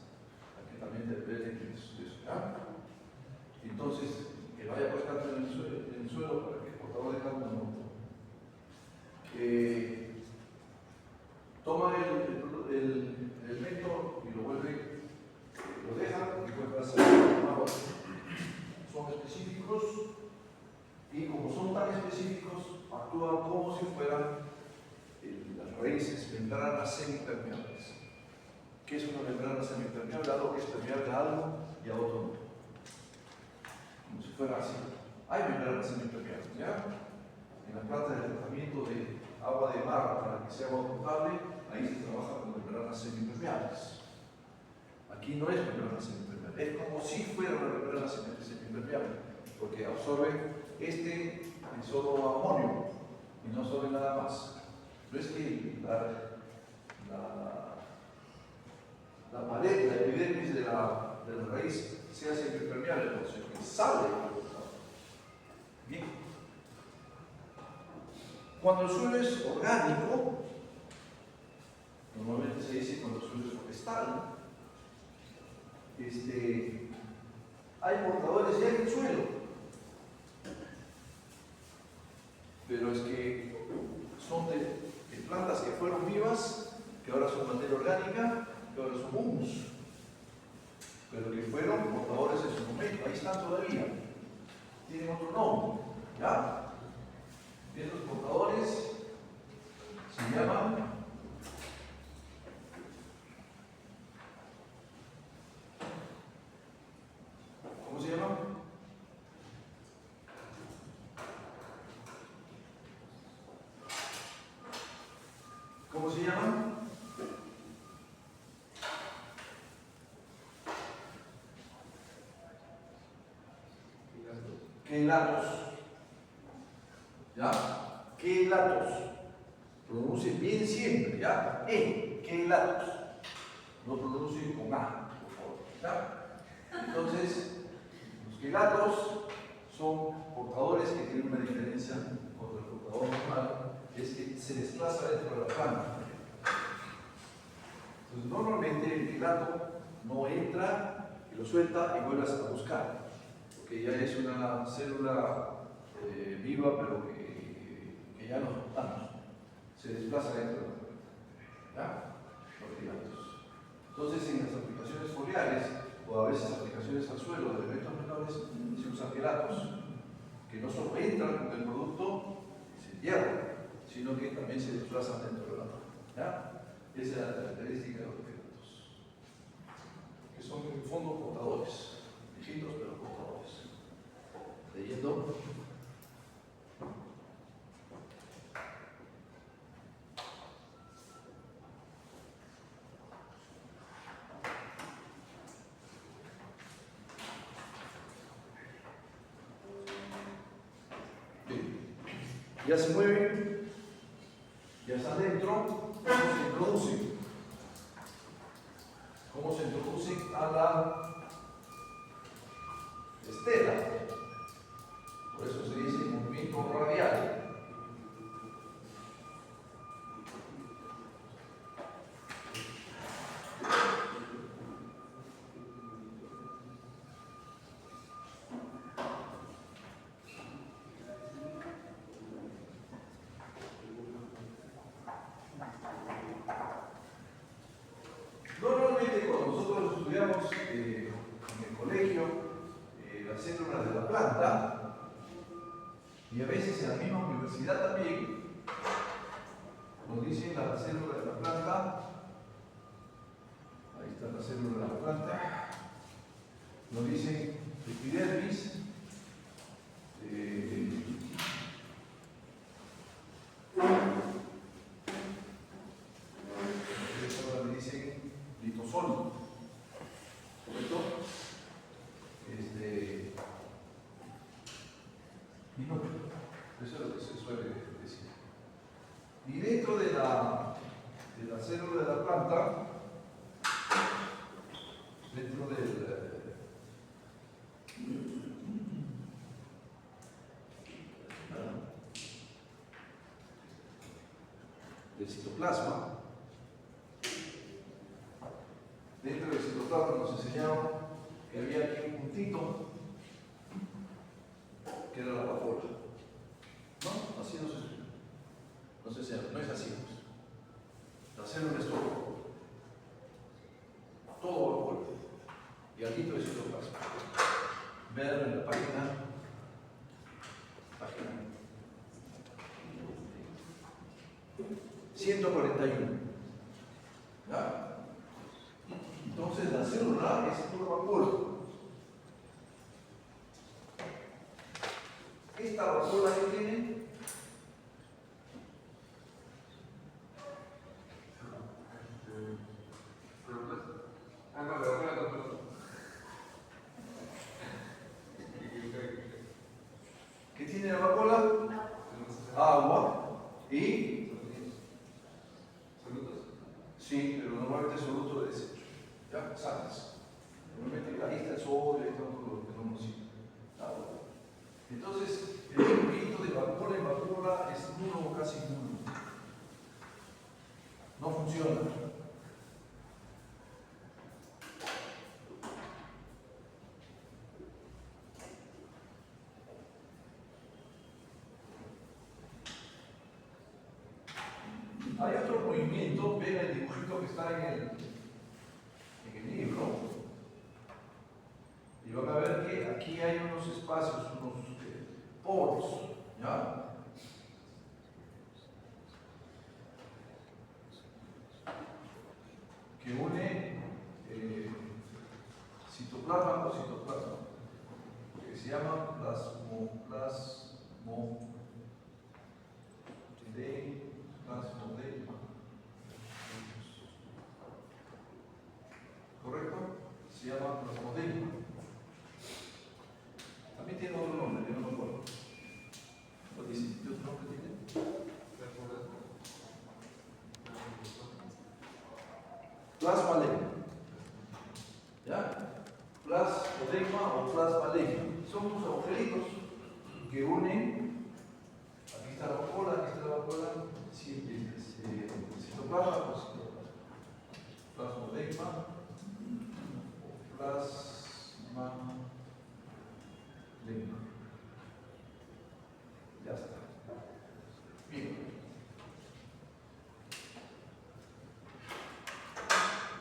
Aquí también debe de eso. ¿Ya? Entonces, que vaya pues cadmio en el suelo para que el portador de cadmio no. Toma el elemento y lo vuelve, lo deja y vuelve a hacer una base. Son específicos y como son tan específicos, actúan como si fueran las raíces, membranas semipermeables. ¿Qué es una membrana semipermeable? Algo que es permeable a algo y a otro no. Como si fuera así. Hay membranas semipermeables, ¿ya? En la planta de tratamiento de agua de mar para que sea agua potable, ahí se trabaja con membranas semipermeables. Aquí no es membrana semipermeable, es como si fuera una membrana semipermeable, porque absorbe solo amonio y no absorbe nada más. No es que la pared, la epidermis de la raíz sea semipermeable, sino que sale. Bien. Cuando el suelo es orgánico, normalmente se dice cuando el suelo es forestal, hay portadores ya en el suelo, pero es que son de plantas que fueron vivas, que ahora son materia orgánica, que ahora son humus, pero que fueron portadores en su momento, ahí están todavía, tienen otro nombre, ¿ya? Y estos portadores se llaman ¿cómo se llaman? ¿Cómo se llaman? Quelatos. ¿Ya? Quelatos. Pronuncien bien siempre, ¿ya? Quelatos. No pronuncien con A, por favor. ¿Ya? Entonces, los quelatos son portadores que tienen una diferencia contra el portador normal, es que se desplaza dentro de la planta. Entonces, normalmente el quelato no entra y lo suelta y vuelve a buscar, porque ya es una célula viva, pero que ya no se desplaza dentro de la planta. ¿Ya? Los quelatos. Entonces, en las aplicaciones foliares o a veces aplicaciones al suelo de elementos menores, se usan quelatos que no solo entran con el producto y se entierran, sino que también se desplazan dentro de la planta. ¿Ya? Esa es la característica de los quelatos, que son en el fondo portadores, viejitos pero portadores. Leyendo. ya se mueven, ya están dentro, ¿cómo se introducen? ¿Cómo se introducen a la estela? Por eso se dice movimiento radial. Normalmente cuando nosotros estudiamos en el colegio las células de la planta, y a veces en la misma universidad también, nos dicen la célula de la planta, ahí está la célula de la planta, nos dicen epidermis, ahora me dicen litosol, ¿correcto? Minuto, eso es lo que se suele decir. Y dentro de la célula de la planta, dentro del citoplasma, dentro del citoplasma nos enseñaron que había aquí un puntito que era la vacuola. ¿No? Así no se enseña, no es así. La célula es todo vacuola. Y aquí todo es citoplasma. Vean en la página 141. ¿Ya? Entonces la célula es puro vacuola. Esta vacuola que tiene ¿qué tiene la vacuola? Agua y sí, pero normalmente soluto de desecho. ¿Ya? Sales. Normalmente ahí está el sodio, ahí está todo lo que no nos sirve. Agua. Entonces, el movimiento de vacuola en vacuola es nulo o casi nulo. No funciona. Hay otro movimiento, ven el dibujito que está en el libro, y van a ver que aquí hay unos espacios, unos poros, ¿ya? Que une citoplasma con citoplasma, que se llama plasmodesma. ¿Correcto? Se llama plasmodesma. También tiene otro nombre, yo no me acuerdo. ¿Qué otro nombre tiene? Plasmalegma. ¿Ya? Plasmodesma o plasmalegma. Son unos agujeritos que unen. Aquí está la vacuola, aquí está la vacuola. Citoplasma o citoplasma. Plasmodesma o plasmalegma. Ya está. Bien.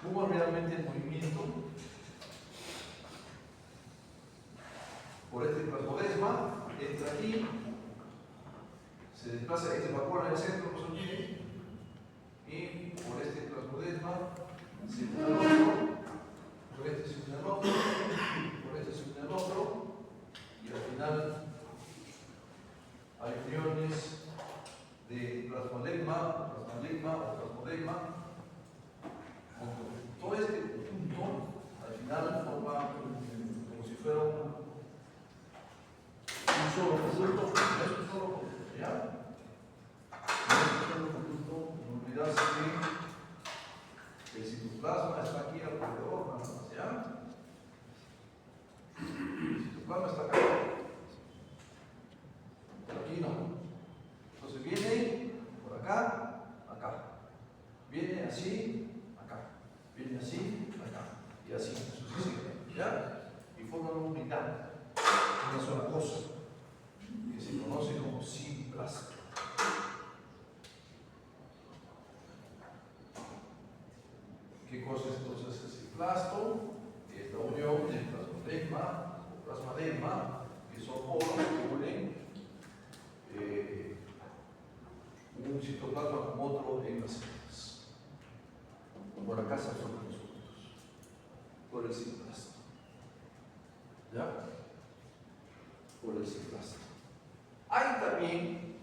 ¿Cómo realmente el movimiento? Por este plasmodesma, entra aquí, se desplaza este vacuola en el centro, como se olvide, y por este plasmodesma se une al otro, por este se une al otro, por este se une al otro, y al final hay uniones de plasmalegma o plasmodesma. Todo este punto al final forma como si fuera un solo producto, no es un solo producto, ¿ya? así, acá. Viene así, acá. Y así, sucesivamente. ¿Ya? Y forman una unidad, una sola cosa, que se conoce como simplastro. ¿Qué cosa es entonces el simplastro? Es la unión del plasmaderma o plasmaderma, que son poros que unen un citoplasma con otro en las células. Por acá se absorben los juntos, por el simplastro. ¿Ya? Por el simplastro. Hay también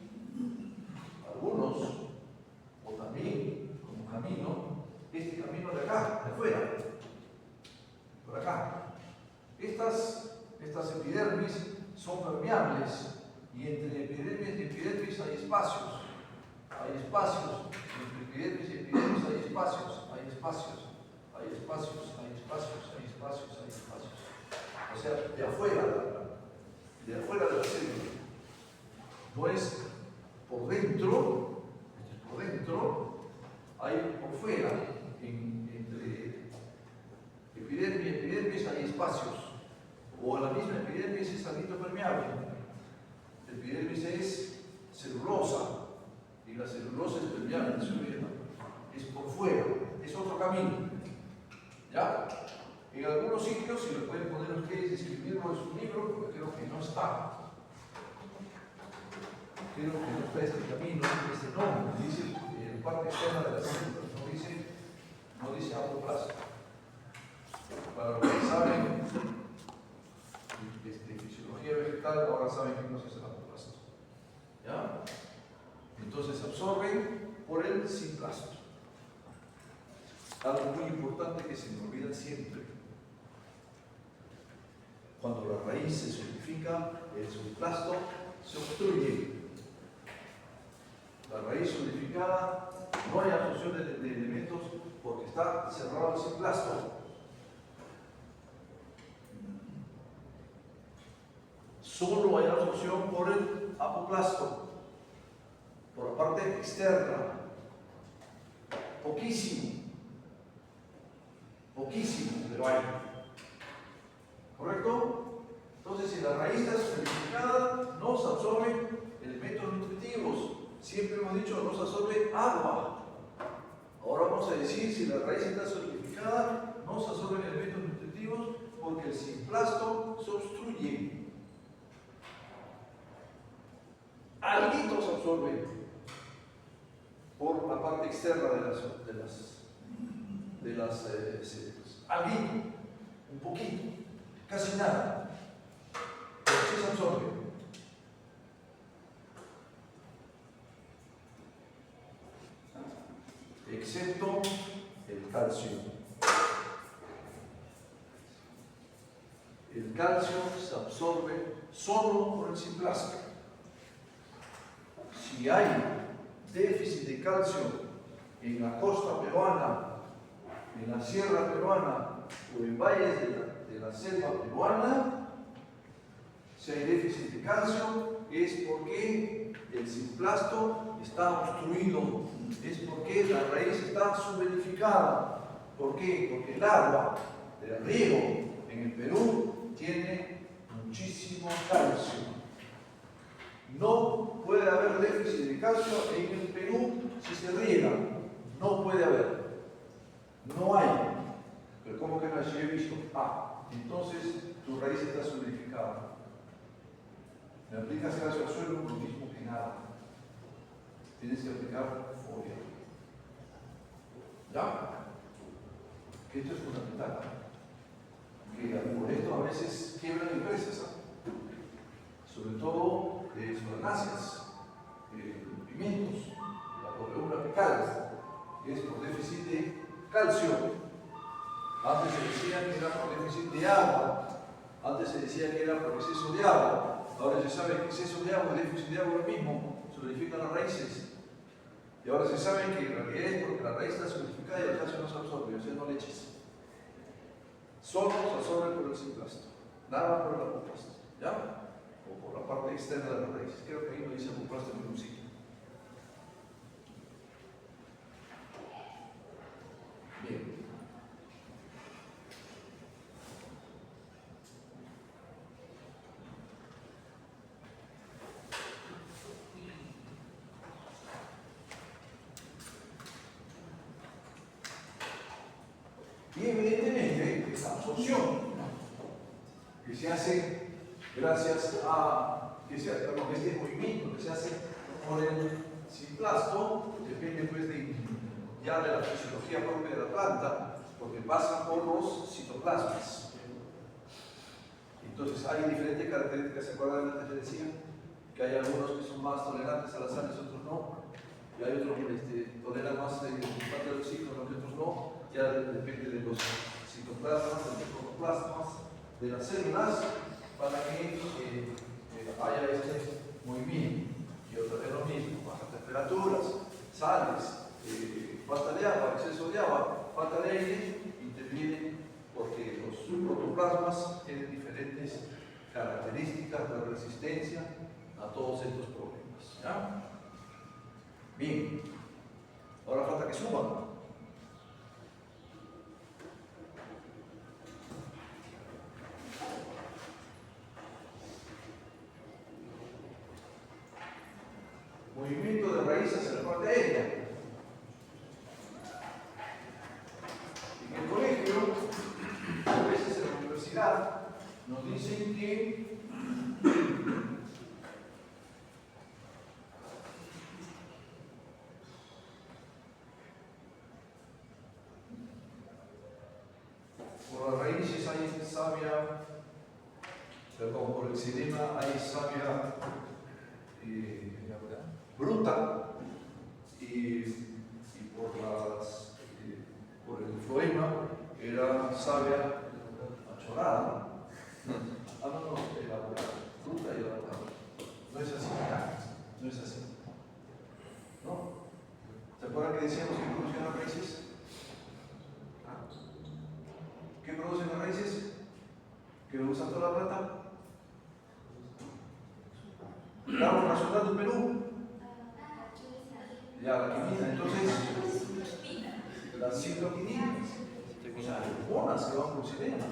algunos, o también como camino, este camino de acá, de afuera, por acá. Estas epidermis son permeables y entre epidermis y epidermis hay espacios. Hay espacios, entre epidermis y epidermis hay espacios, hay espacios, hay espacios, hay espacios, hay espacios, hay espacios. O sea, de afuera de la célula. No es por dentro, hay por fuera, entre epidermis y epidermis hay espacios. O la misma epidermis es alito permeable. La epidermis es celulosa y la celulosa es permeable, es por fuera, es otro camino. ¿Ya? En algunos sitios, si lo pueden poner ustedes, escribirlo en su libro, porque creo que no está. Creo que no está este camino, este nombre, dice en parte externa de la célula, no dice apoplasma. Para los que saben fisiología vegetal, ahora saben qué cosa es el apoplasma. ¿Ya? Entonces absorben por el simplastro. Algo muy importante que se me olvida siempre. Cuando la raíz se solidifica, el simplastro se obstruye. La raíz solidificada, no hay absorción de elementos porque está cerrado el simplastro. Solo hay absorción por el apoplasto, por la parte externa. Poquísimo, pero hay. ¿Correcto? Entonces, si la raíz está solidificada, no se absorben elementos nutritivos. Siempre hemos dicho, no se absorbe agua. Ahora vamos a decir, si la raíz está solidificada, no se absorben elementos nutritivos porque el simplastro se obstruye. Alguito se absorbe por la parte externa de las células. Alguito, un poquito, casi nada, pero sí se absorbe. Excepto el calcio. El calcio se absorbe solo por el simplastro. Si hay déficit de calcio en la costa peruana, en la sierra peruana o en valles de la selva peruana, si hay déficit de calcio es porque el simplastro está obstruido, es porque la raíz está subverificada. ¿Por qué? Porque el agua del riego en el Perú tiene muchísimo calcio. No puede haber déficit de calcio en el Perú si se riega. No puede haber. No hay. Pero ¿cómo que no hay? Si yo he visto. Entonces tu raíz está solidificada. Me aplicas calcio al suelo, lo mismo que nada. Tienes que aplicar folia. ¿Ya? Que esto es fundamental. Que por esto a veces quiebran empresas. Sobre todo soranáceas, pimientos, la coleura fecal, que es por déficit de calcio. Antes se decía que era por déficit de agua, antes se decía que era por exceso de agua, ahora se sabe que exceso de agua y déficit de agua es lo mismo, solidifican las raíces. Y ahora se sabe que en realidad es porque la raíz está solidificada y el calcio no se absorbe, o sea, no le eches. Solo se absorbe por el simplastro, nada por el apoplasto. ¿Ya? O por la parte externa de la raíz. Creo que ahí lo dice apoplasto en un sitio. Y evidentemente esta absorción que se hace gracias a este movimiento que se hace por el citplasto, depende pues ya de la fisiología propia de la planta, porque pasa por los citoplasmas. Entonces hay diferentes características. ¿Se acuerdan? Antes les decía que hay algunos que son más tolerantes a las sales, otros no, y hay otros que toleran más parte del ciclo, otros no. Ya depende de los citoplasmas, de los protoplasmas, de las células, para que haya este movimiento. Y otra vez lo mismo, bajas temperaturas, sales, falta de agua, exceso de agua, falta de aire, interviene porque los protoplasmas tienen diferentes características de resistencia a todos estos problemas. ¿Ya? Bien, ahora falta que suban. Movimiento de raíces en la parte aérea. En el colegio, a veces en la universidad, nos dicen que por las raíces hay savia, perdón, por el xilema hay savia bruta y por el floema era savia achorada. Ah, no, elaborada, bruta y elaborada. No es así, no es así. ¿No? ¿Se acuerdan que decíamos que producen las raíces? ¿Qué producen las raíces? ¿Que usan toda la planta? La hormona nacional del Perú. Ya, la quinina, entonces, las cicloquininas, o sea, hormonas que van por sirenas.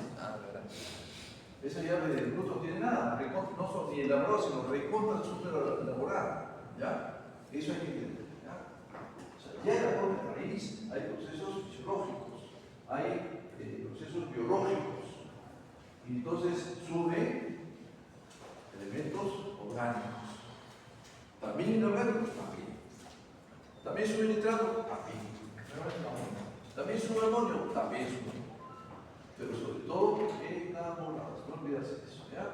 Esa llave de fruto no tiene nada, no son ni elaborados, sino recontra súper elaborada. ¿Ya? Eso hay que entender. ¿Ya? O sea, ya en la propia raíz hay procesos fisiológicos, hay procesos biológicos, y entonces sube elementos orgánicos. También inorgánicos, también. También sube nitrato, también. También sube amonio, también sube. Pero sobre todo enamorados, no olvides eso, ¿ya?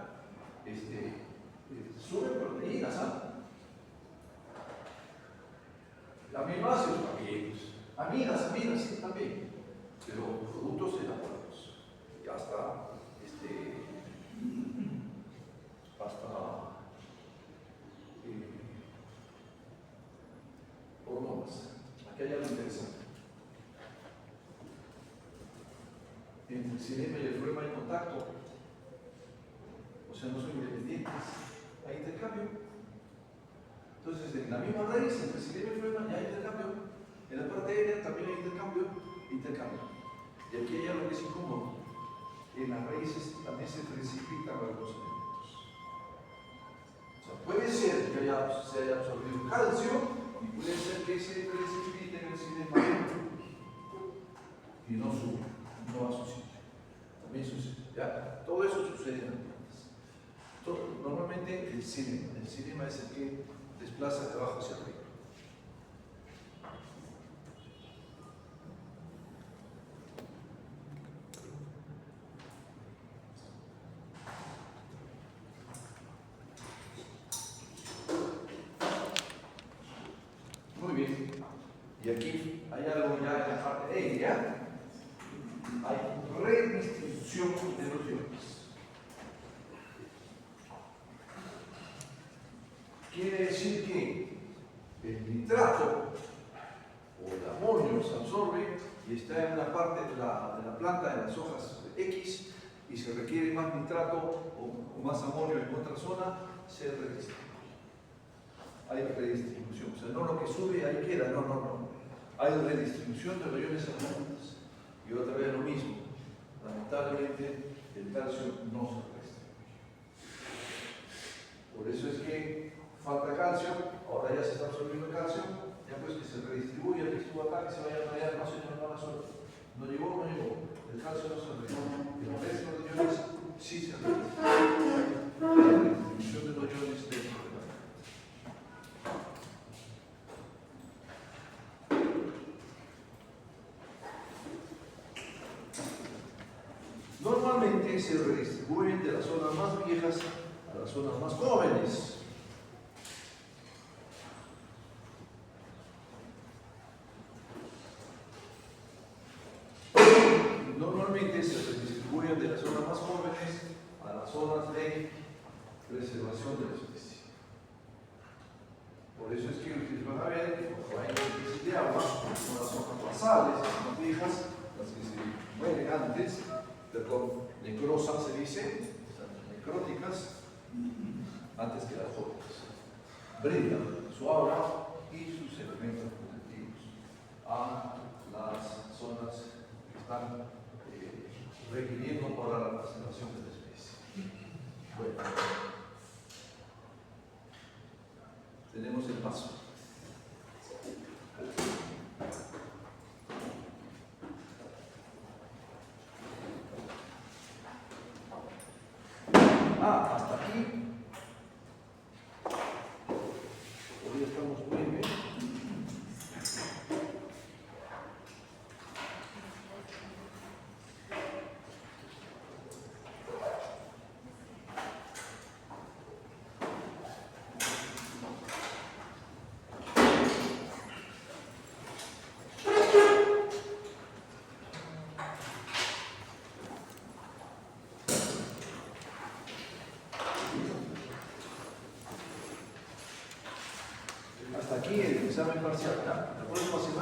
Sube proteínas, ¿ah? Aminoácidos también. Aminas, sí, también. Pero productos elaborados. Y hasta hormonas. Aquí hay algo interesante. Entre el xilema y el floema hay contacto, o sea, no son independientes, hay intercambio. Entonces, en la misma raíz, entre el xilema y el floema ya hay intercambio, en la parte aérea también hay intercambio. Y aquí hay algo que es incómodo, en las raíces también se precipitan algunos elementos. O sea, puede ser que se haya absorbido calcio y puede ser que se precipite en el xilema y no sube. No a su sitio. También sucede. ¿Ya? Todo eso sucede en las plantas. Normalmente el xilema es el que desplaza de abajo hacia arriba. Muy bien. Y aquí hay algo ya en la parte aérea. Hay redistribución de los iones. Quiere decir que el nitrato o el amonio se absorbe y está en una parte de la planta, en las hojas X, y se requiere más nitrato o más amonio en otra zona, se redistribuye. Hay redistribución, o sea, no lo que sube ahí queda, no. Hay redistribución de los iones en las plantas. Y otra vez lo mismo, lamentablemente el calcio no se redistribuye. Por eso es que falta calcio, ahora ya se está absorbiendo calcio, ya pues que se redistribuya, que suba acá, que se vaya a marear, no señor, mala suerte. No llegó. el calcio no se registra. El resto de los iones sí se registra. La distribución de los iones dentro de la mente. Normalmente se redistribuyen de las zonas más viejas a las zonas más jóvenes. Normalmente se redistribuyen de las zonas más jóvenes a las zonas de preservación de la especie. Por eso es que ustedes van a ver que cuando hay crisis de agua, son las zonas basales, las más viejas, las que se mueren antes, perdón, necrosan se dice, están necróticas, antes que las jóvenes. Brindan su agua y sus elementos protectivos a las zonas que están requiriendo para la preservación de la especie. Bueno, tenemos el paso. Hasta aquí. Hoy estamos muy bien. Hasta aquí el examen parcial. La próxima semana.